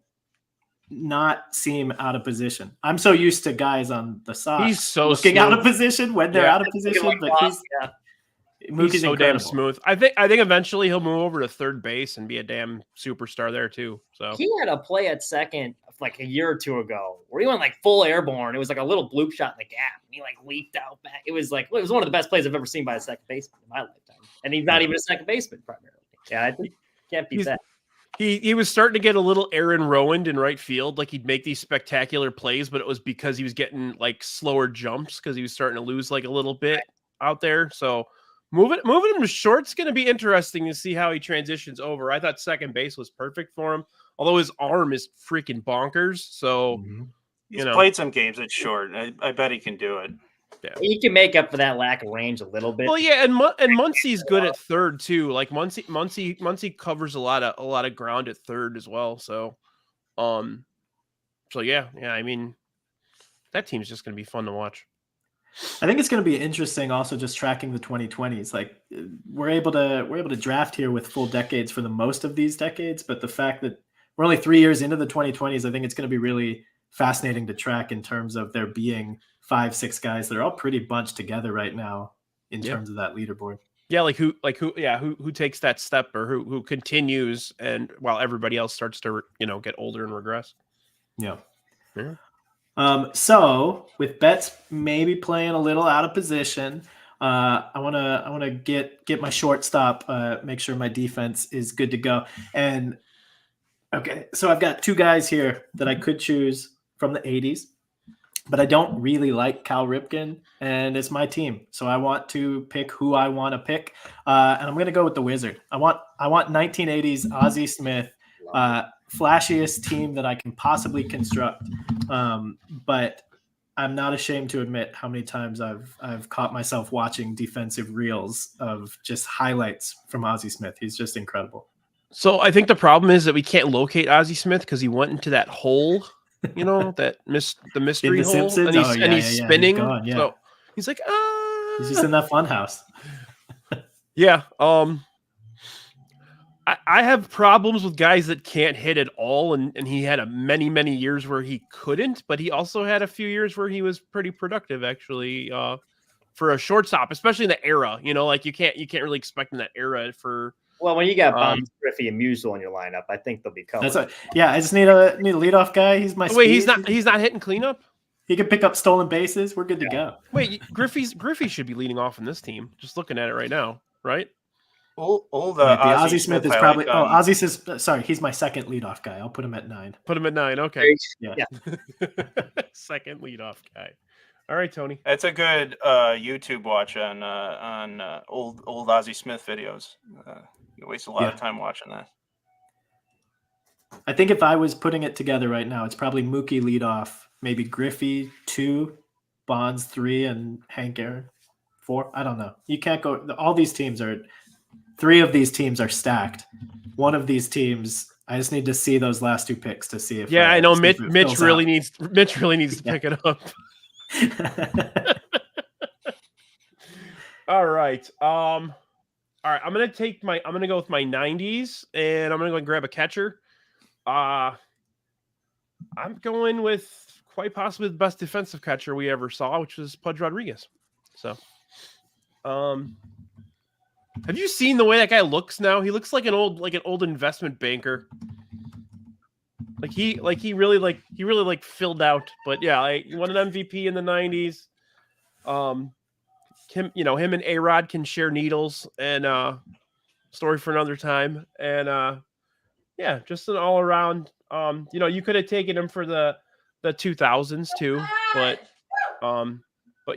not seem out of position. I'm so used to guys on the side he's so looking smooth. out of position when they're out of position, but he's so damn smooth. I think eventually he'll move over to third base and be a damn superstar there too. So he had a play at second like a year or two ago where he went like full airborne. It was like a little bloop shot in the gap, and he like leaped out back. It was one of the best plays I've ever seen by a second baseman in my lifetime, and he's not even a second baseman primarily. Yeah, I think can't beat that. He was starting to get a little Aaron Rowand in right field. Like he'd make these spectacular plays, but it was because he was getting like slower jumps because he was starting to lose like a little bit out there. So moving him to short's going to be interesting to see how he transitions over. I thought second base was perfect for him, although his arm is freaking bonkers. So he's played some games at short. I bet he can do it. Yeah. He can make up for that lack of range a little bit. Well, yeah, and Muncy's good at third too. Like Muncy covers a lot of ground at third as well. So, yeah. I mean, that team's just going to be fun to watch. I think it's going to be interesting also just tracking the 2020s. Like we're able to draft here with full decades for the most of these decades, but the fact that we're only 3 years into the 2020s, I think it's going to be really fascinating to track in terms of there being 5-6 guys that are all pretty bunched together right now in terms of that leaderboard. Yeah, who takes that step or who continues and while everybody else starts to get older and regress. Yeah. So with Betts maybe playing a little out of position, I want to get my shortstop, make sure my defense is good to go. And okay, so I've got 2 guys here that I could choose from the 80s, but I don't really like Cal Ripken, and it's my team, so I want to pick who I want to pick, and I'm going to go with the Wizard. I want 1980s Ozzie Smith, flashiest team that I can possibly construct, but I'm not ashamed to admit how many times I've caught myself watching defensive reels of just highlights from Ozzie Smith. He's just incredible. So I think the problem is that we can't locate Ozzie Smith because he went into that hole, the mystery in the hole, Simpsons? and he's spinning. He's gone, So he's like, he's just in that fun house. Yeah. I have problems with guys that can't hit at all, and he had many years where he couldn't, but he also had a few years where he was pretty productive actually for a shortstop, especially in the era. Like you can't really expect in that era for. Well, when you got Bonds, Griffey, and Musial in your lineup, I think they'll be covered. I just need a leadoff guy. He's my. Wait, speed. he's not hitting cleanup. He can pick up stolen bases. We're good to go. Wait, Griffey should be leading off in this team. Just looking at it right now, right? Old Right, the Ozzie Smith is I probably. like, Ozzie says, sorry, he's my second leadoff guy. I'll put him at 9. Put him at 9. Okay. Yeah. Second leadoff guy. All right, Tony. It's a good YouTube watch on old Ozzie Smith videos. You waste a lot of time watching that. I think if I was putting it together right now, it's probably Mookie leadoff, maybe Griffey 2, Bonds 3, and Hank Aaron 4. I don't know. You can't go. All these teams are. 3 of these teams are stacked. One of these teams, I just need to see those last 2 picks to see if. Yeah, I know Mitch really out. needs to pick it up. All right. All right. I'm gonna go with my 90s, and I'm gonna go and grab a catcher. I'm going with quite possibly the best defensive catcher we ever saw, which was Pudge Rodriguez. So, have you seen the way that guy looks now? He looks like an old investment banker. He really filled out. But yeah, he won an MVP in the 90s. Him and A-Rod can share needles, and story for another time. And yeah, just an all around. You could have taken him for the 2000s too, but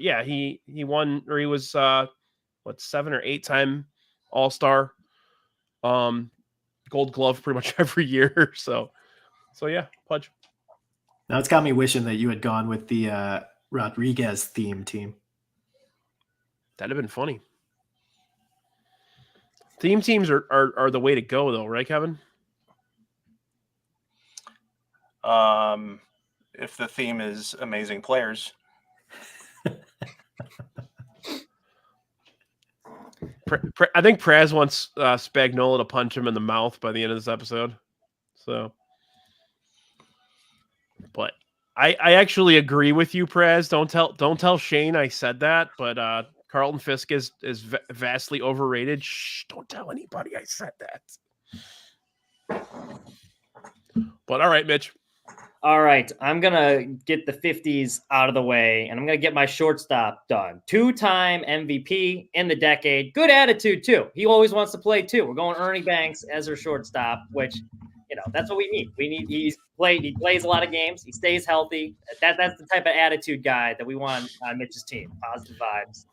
yeah, he won, or he was 7 or 8 time All-Star, Gold Glove pretty much every year. So yeah, Pudge. Now it's got me wishing that you had gone with the Rodriguez theme team. That'd have been funny. Theme teams are the way to go, though, right, Kevin? If the theme is amazing players. I think Praz wants Spagnola to punch him in the mouth by the end of this episode. So, but I actually agree with you, Praz. Don't tell Shane I said that. But Carlton Fisk is vastly overrated. Shh! Don't tell anybody I said that. But all right, Mitch. All right, I'm going to get the 50s out of the way, and I'm going to get my shortstop done. 2-time MVP in the decade. Good attitude, too. He always wants to play, too. We're going Ernie Banks as our shortstop, which, that's what we need. He plays a lot of games. He stays healthy. That's the type of attitude guy that we want on Mitch's team. Positive vibes.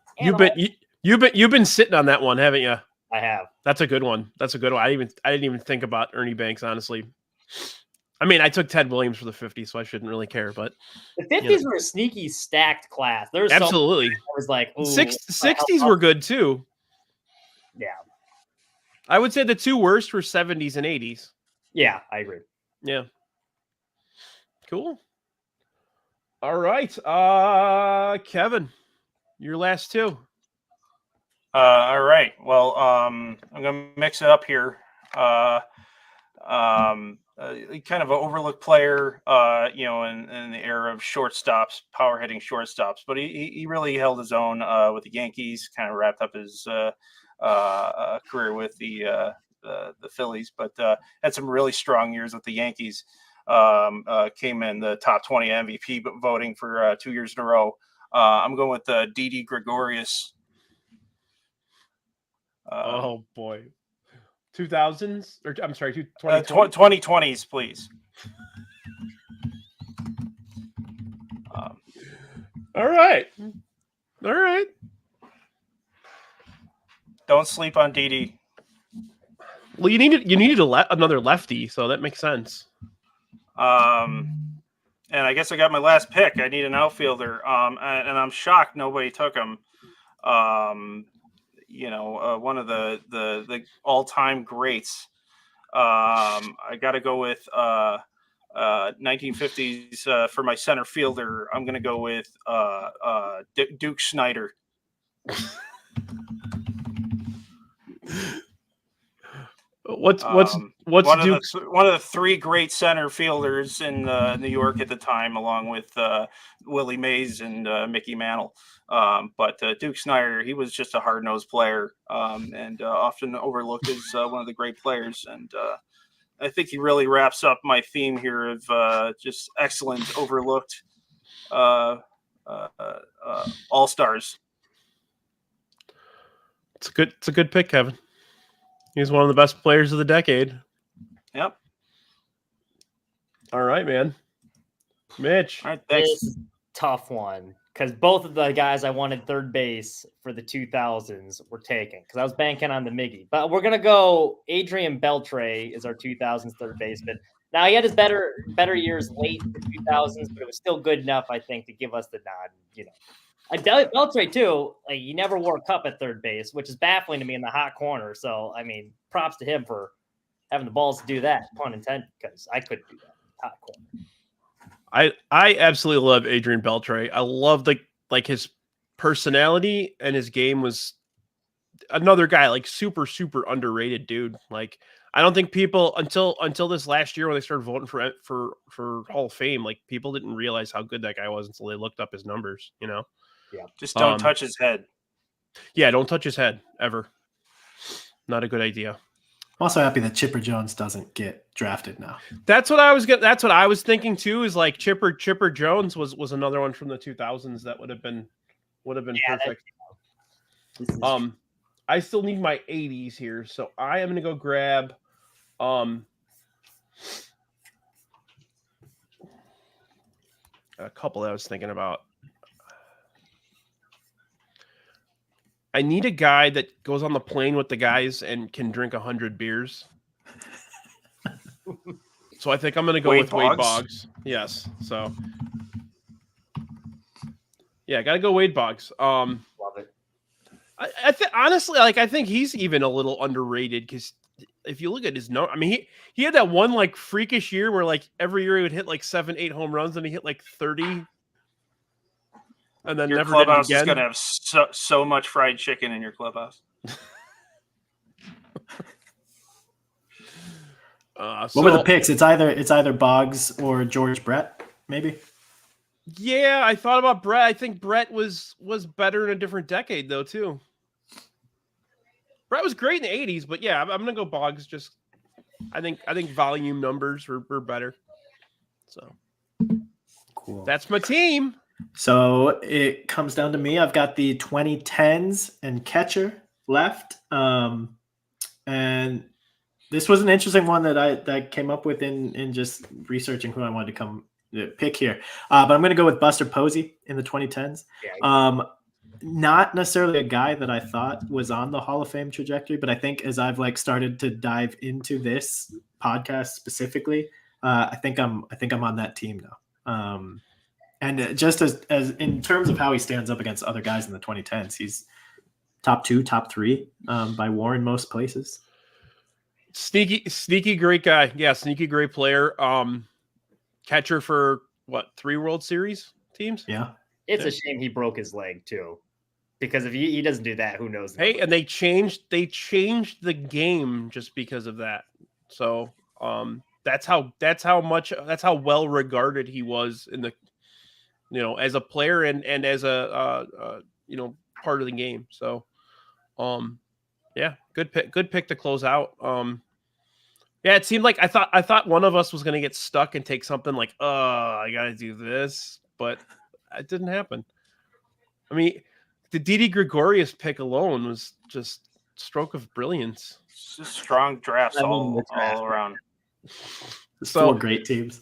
You've been sitting on that one, haven't you? I have. That's a good one. I didn't even think about Ernie Banks, honestly. I mean, I took Ted Williams for the 50s, so I shouldn't really care. But the 50s were a sneaky stacked class. There was absolutely. I was like, ooh, 60s were good too. Yeah, I would say the 2 worst were 70s and 80s. Yeah, I agree. Yeah. Cool. All right, Kevin, your last 2. All right. Well, I'm gonna mix it up here. Kind of an overlooked player, in the era of shortstops, power hitting shortstops, but he really held his own with the Yankees. Kind of wrapped up his career with the Phillies, but had some really strong years with the Yankees. Came in the top 20 MVP voting for 2 years in a row. I'm going with Didi Gregorius. Oh boy. 2000s, or I'm sorry, 2020s, please. All right. Don't sleep on Didi. Well, you needed another lefty, so that makes sense. And I guess I got my last pick. I need an outfielder. And I'm shocked nobody took him. One of the all-time greats. I got to go with 1950s for my center fielder. I'm going to go with Duke Snider. What's one Duke's? One of the 3 great center fielders in New York at the time, along with Willie Mays and Mickey Mantle. But Duke Snider, he was just a hard-nosed player, and often overlooked as one of the great players. And I think he really wraps up my theme here of just excellent, overlooked All Stars. It's a good pick, Kevin. He's one of the best players of the decade. Yep. All right, man. Mitch. All right, thanks. This is a tough one because both of the guys I wanted third base for the 2000s were taken because I was banking on the Miggy. But we're gonna go. Adrian Beltre is our 2000s third baseman. Now he had his better years late in the 2000s, but it was still good enough, I think, to give us the nod. You know, Beltre too. Like he never wore a cup at third base, which is baffling to me in the hot corner. So I mean, props to him for having the balls to do that. Pun intended, because I couldn't do that hot corner. I absolutely love Adrian Beltre. I love his personality, and his game was another guy like super underrated dude. Like I don't think people until this last year when they started voting for Hall of Fame, like people didn't realize how good that guy was until they looked up his numbers. You know, Yeah. Just don't touch his head. yeah, don't touch his head ever. Not a good idea. I'm also happy that Chipper Jones doesn't get drafted now. That's what I was thinking too. Is like Chipper Jones was another one from the 2000s that would have been perfect. I still need my 80s here, so I am gonna go grab a couple that I was thinking about. I need a guy that goes on the plane with the guys and can drink 100 beers. So I think I'm going to go with Wade Boggs. Yes. So yeah, got to go Wade Boggs. Love it. I honestly, like, I think he's even a little underrated because if you look at his note, I mean, he had that one like freakish year where like every year he would hit like 7-8 home runs and he hit like 30. And then Your never did it clubhouse again. is going to have so much fried chicken in your clubhouse. What were the picks? It's either Boggs or George Brett, maybe. Yeah, I thought about Brett. I think Brett was better in a different decade though too. Brett was great in the 80s, but yeah, I'm gonna go Boggs. Just I think volume numbers were better. So cool. That's my team. So it comes down to me. I've got the 2010s and catcher left. And this was an interesting one that I came up with in just researching who I wanted to pick here. But I'm going to go with Buster Posey in the 2010s. Yeah, not necessarily a guy that I thought was on the Hall of Fame trajectory, but I think as I've like started to dive into this podcast specifically, I think I'm on that team now. And just as in terms of how he stands up against other guys in the 2010s, he's top 2, top 3 by WAR in most places. Sneaky great guy. Yeah, sneaky great player. Catcher for what, 3 World Series teams? Yeah. It's a shame he broke his leg too, because if he doesn't do that, who knows? Hey, and they changed the game just because of that. So that's how well regarded he was in the, as a player and as a part of the game. So yeah, good pick to close out. Yeah, it seemed like I thought one of us was going to get stuck and take something like, I got to do this, but it didn't happen. I mean, the Didi Gregorius pick alone was just stroke of brilliance. It's just strong drafts all around. So 4 great teams.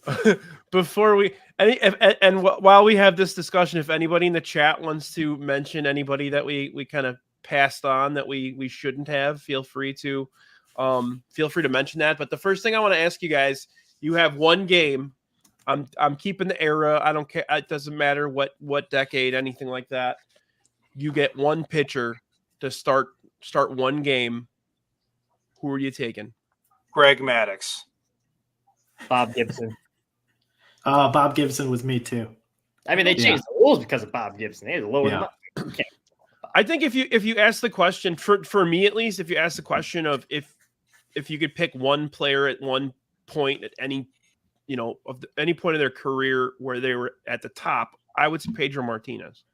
Before we while we have this discussion, if anybody in the chat wants to mention anybody that we kind of passed on that we shouldn't have, feel free to mention that. But the first thing I want to ask you guys, you have one game. I'm keeping the era. I don't care. It doesn't matter what decade, anything like that. You get one pitcher to start one game. Who are you taking? Greg Maddux. Bob Gibson. Bob Gibson was me too. I mean, they changed the rules because of Bob Gibson. They had to lower them up. I think if you ask the question, for me at least, if you ask the question of if you could pick one player at one point at any any point of their career where they were at the top, I would say Pedro Martinez.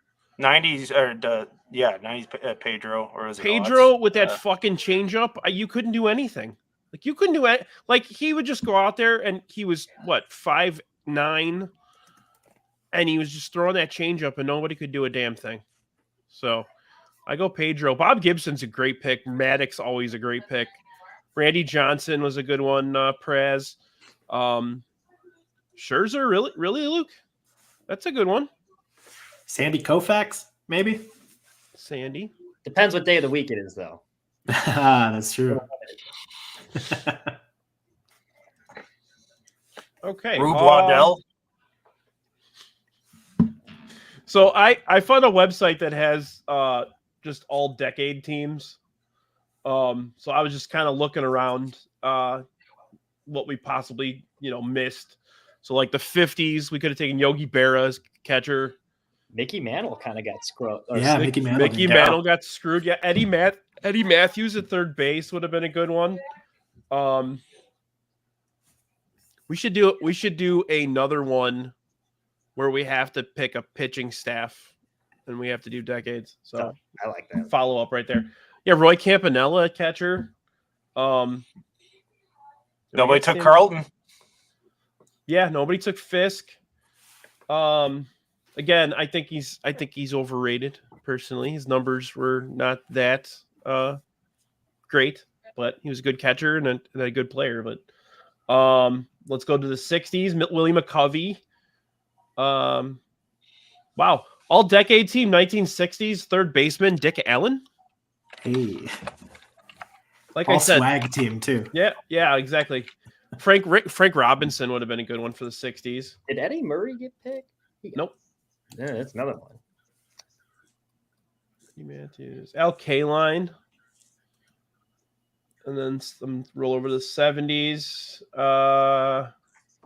90s or 90s Pedro, or was it Pedro with that fucking changeup? You couldn't do anything. Like you couldn't do it. Like he would just go out there and he was what 5'9", and he was just throwing that changeup, and nobody could do a damn thing. So I go Pedro. Bob Gibson's a great pick. Maddox always a great pick. Randy Johnson was a good one. Perez. Scherzer, really, Luke? That's a good one. Sandy Koufax, maybe. Sandy. Depends what day of the week it is, though. That's true. Okay. Rube Waddell. So I found a website that has just all decade teams. So I was just kind of looking around what we possibly missed. So like the 50s, we could have taken Yogi Berra as catcher. Mickey Mantle kind of got screwed. Yeah, Mickey Mantle. Mickey Mantle got screwed. Yeah, Eddie Matthews at third base would have been a good one. We should do another one where we have to pick a pitching staff and we have to do decades. So I like that. Follow up right there. Yeah, Roy Campanella catcher. Nobody took Carlton. Yeah, nobody took Fisk. Again, I think he's overrated personally. His numbers were not that great, but he was a good catcher and a good player. But let's go to the 60s. Willie McCovey. Wow. All decade team, 1960s, third baseman, Dick Allen. Hey. Like All I said, swag team too. Yeah, exactly. Frank Robinson would have been a good one for the 60s. Did Eddie Murray get picked? Nope. Yeah, that's another one. Matthews, Al Kaline. And then some roll over to the 70s.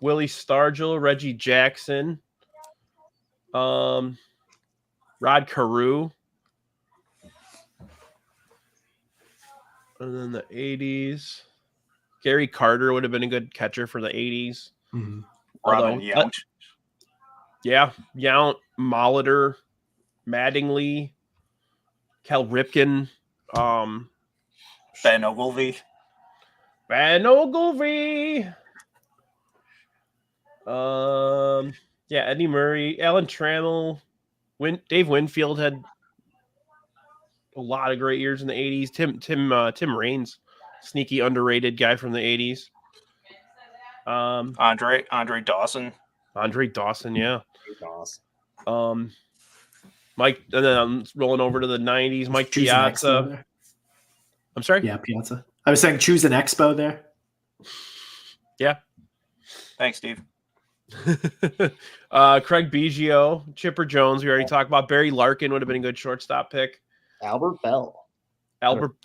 Willie Stargell, Reggie Jackson. Rod Carew. And then the 80s. Gary Carter would have been a good catcher for the 80s. Mm-hmm. Robin Yount. Yeah, Yount, Molitor, Mattingly, Cal Ripken, Ben Ogilvy. Yeah, Eddie Murray, Alan Trammell, Dave Winfield had a lot of great years in the 80s. Tim Raines, sneaky underrated guy from the 80s. Andre Dawson. Andre Dawson, yeah. Awesome. Mike, and then I'm rolling over to the 90s. Mike Choose an expo Piazza. there. I'm sorry? Yeah, Piazza. I was saying choose an expo there. Yeah. Thanks, Steve. Craig Biggio, Chipper Jones. We already talked about. Barry Larkin would have been a good shortstop pick. Albert Bell. Albert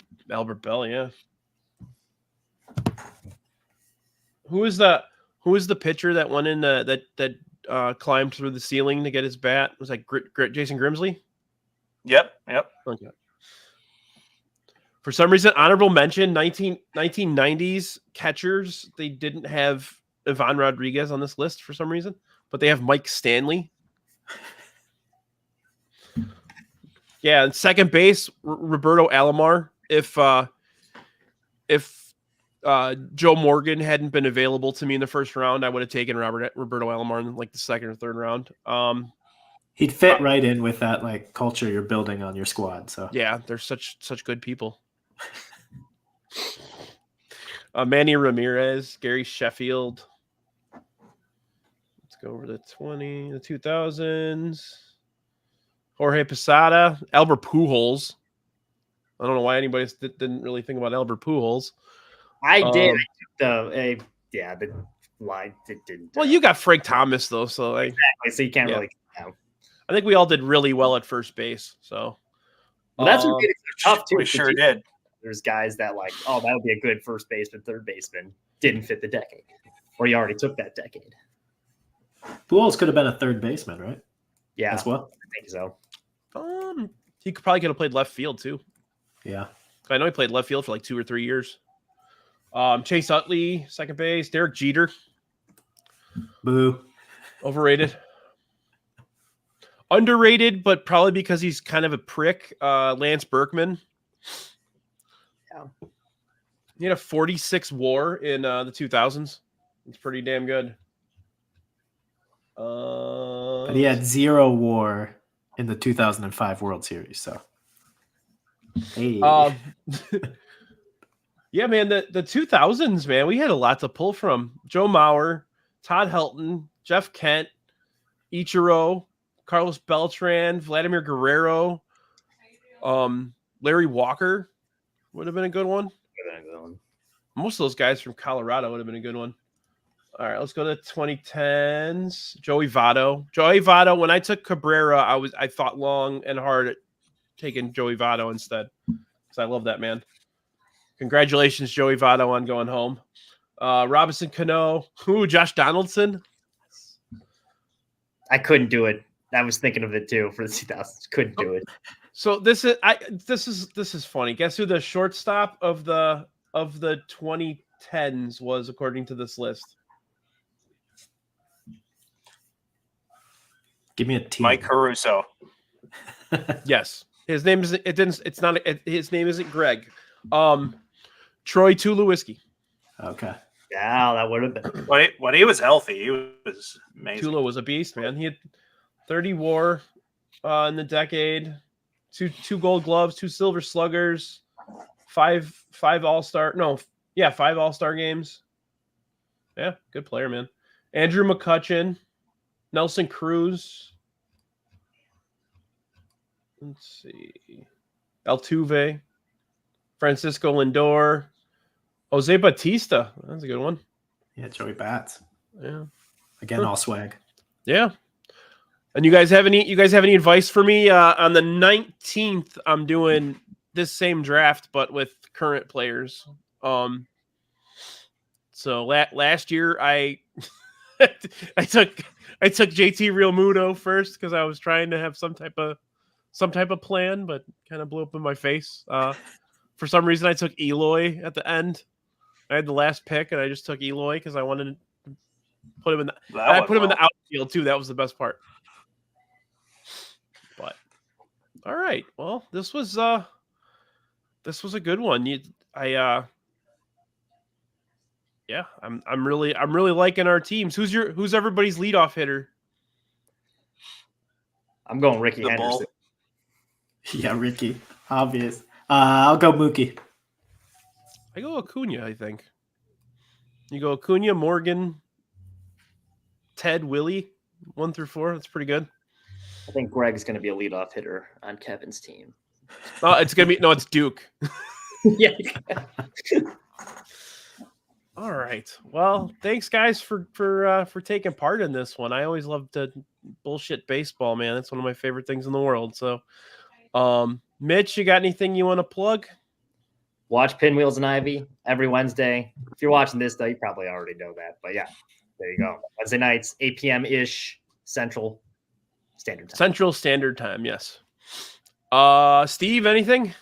Bell, yeah. Who is the pitcher that went in that climbed through the ceiling to get his bat? Was that Jason Grimsley? Yep. Okay. For some reason, honorable mention, 1990s catchers, they didn't have Ivan Rodriguez on this list for some reason, but they have Mike Stanley. Yeah, and second base, Roberto Alomar. If Joe Morgan hadn't been available to me in the first round, I would have taken Roberto Alomar in like the second or third round. He'd fit right in with that like culture you're building on your squad. So yeah, they're such good people. Manny Ramirez, Gary Sheffield. Let's go over the 2000s. Jorge Posada, Albert Pujols. I don't know why anybody didn't really think about Albert Pujols. I did. The line didn't. Well, you got Frank Thomas though, so exactly. So you can't really. I think we all did really well at first base. So that's what made it tough too. We sure did. There's guys that like, that would be a good first baseman, third baseman. Didn't fit the decade, or you already took that decade. Pujols could have been a third baseman, right? Yeah, as well. I think so. He probably could have played left field too. Yeah, I know he played left field for like 2 or 3 years. Chase Utley, second base. Derek Jeter. Boo. Overrated. Underrated, but probably because he's kind of a prick. Lance Berkman. Yeah. He had a 46 WAR in the 2000s. It's pretty damn good. But he had 0 WAR in the 2005 World Series. So, hey. Yeah, man, the 2000s, man, we had a lot to pull from. Joe Mauer, Todd Helton, Jeff Kent, Ichiro, Carlos Beltran, Vladimir Guerrero, Larry Walker would have been a good one. Most of those guys from Colorado would have been a good one. All right, let's go to 2010s. Joey Votto. When I took Cabrera, I thought long and hard at taking Joey Votto instead because I love that man. Congratulations, Joey Votto, on going home. Robinson Cano. Ooh, Josh Donaldson. I couldn't do it. I was thinking of it too for the 2000s. Couldn't do it. So this is funny. Guess who the shortstop of the 2010s was according to this list? Give me a team. Mike Caruso. Yes. His name isn't Greg. Troy Tulowitzki. Okay. Yeah, that would have been. When he was healthy, he was amazing. Tulo was a beast, man. He had 30 WAR in the decade, two Gold Gloves, 2 Silver Sluggers, five All-Star. No, yeah, 5 All-Star games. Yeah, good player, man. Andrew McCutchen, Nelson Cruz. Let's see. Altuve, Francisco Lindor, Jose Bautista. That's a good one. Yeah, Joey Bats. Yeah. Again, all swag. Yeah. And you guys have any advice for me? On the 19th, I'm doing this same draft, but with current players. So last year I took JT Realmuto first because I was trying to have some type of plan, but kind of blew up in my face. For some reason, I took Eloy at the end. I had the last pick, and I just took Eloy because I wanted to put him in the. I put him in the outfield too. That was the best part. But all right, well, this was a good one. I'm really liking our teams. Who's everybody's leadoff hitter? I'm going Ricky The Henderson. Bull. Yeah, Ricky. Obvious. I'll go Mookie. I go Acuna, I think. You go Acuna, Morgan, Ted, Willie, 1 through 4. That's pretty good. I think Greg's going to be a leadoff hitter on Kevin's team. It's Duke. Yeah. All right. Well, thanks guys for taking part in this one. I always love to bullshit baseball, man. That's one of my favorite things in the world. So, Mitch, you got anything you want to plug? Watch Pinwheels and Ivy every Wednesday. If you're watching this, though, you probably already know that. But yeah, there you go. Wednesday nights, 8 p.m.-ish Central Standard Time. Central Standard Time, yes. Steve, anything?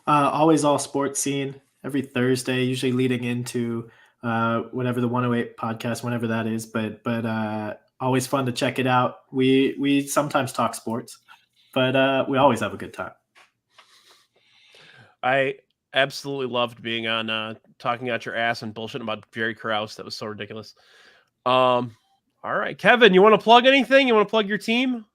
Always all sports scene every Thursday, usually leading into whatever the 108 podcast, whenever that is. But always fun to check it out. We sometimes talk sports, but we always have a good time. I absolutely loved being on talking out your ass and bullshitting about Jerry Krause. That was so ridiculous. All right, Kevin, you want to plug anything? You want to plug your team?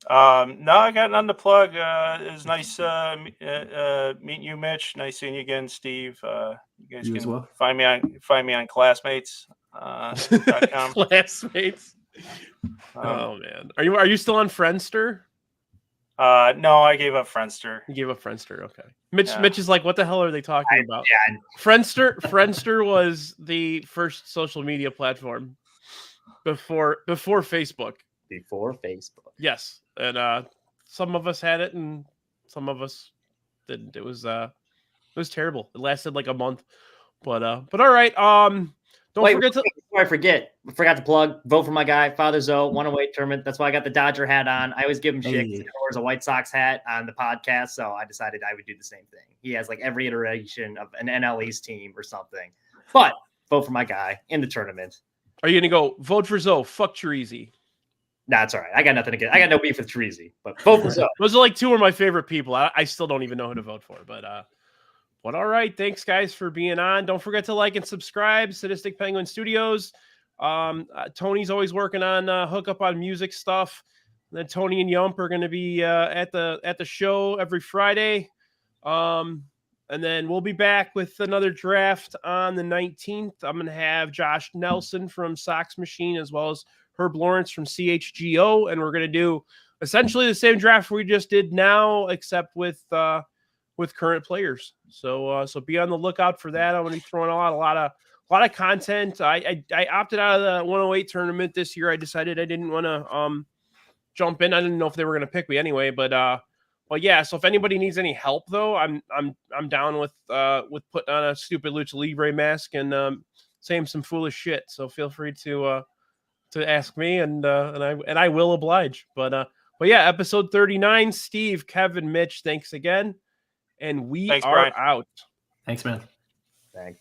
No, I got none to plug. It was nice meeting you, Mitch. Nice seeing you again, Steve. You guys can find me on Classmates. .com. Classmates. Oh man, are you still on Friendster? No, I gave up Friendster. You gave up Friendster, okay. Mitch is like, what the hell are they talking about? Yeah. Friendster was the first social media platform before Facebook. Before Facebook. Yes, and some of us had it, and some of us didn't. It was terrible. It lasted like a month, but all right. Before I forget, I forgot to plug. Vote for my guy, Father Zoe, 108 tournament. That's why I got the Dodger hat on. I always give him shit. He wears a White Sox hat on the podcast, so I decided I would do the same thing. He has like every iteration of an NL East team or something. But vote for my guy in the tournament. Are you gonna go vote for Zoe? Fuck Treasy. Nah, it's all right. I got nothing against. I got no beef with Treasy, but vote for Zoe. Those are like two of my favorite people. I still don't even know who to vote for, but all right. Thanks guys for being on. Don't forget to like and subscribe. Sadistic Penguin Studios. Tony's always working on hookup on music stuff. And then Tony and Yump are going to be at the show every Friday. And then we'll be back with another draft on the 19th. I'm going to have Josh Nelson from Sox Machine as well as Herb Lawrence from CHGO. And we're going to do essentially the same draft we just did now, except with current players. So be on the lookout for that. I'm going to be throwing out a lot of content. I opted out of the 108 tournament this year. I decided I didn't want to jump in. I didn't know if they were going to pick me anyway, but yeah. So if anybody needs any help, though, I'm down with putting on a stupid Lucha Libre mask and saying some foolish shit. So feel free to ask me, and I will oblige. But yeah, episode 39. Steve, Kevin, Mitch, thanks again, and we Thanks, are Brian. out. Thanks, man. Thanks.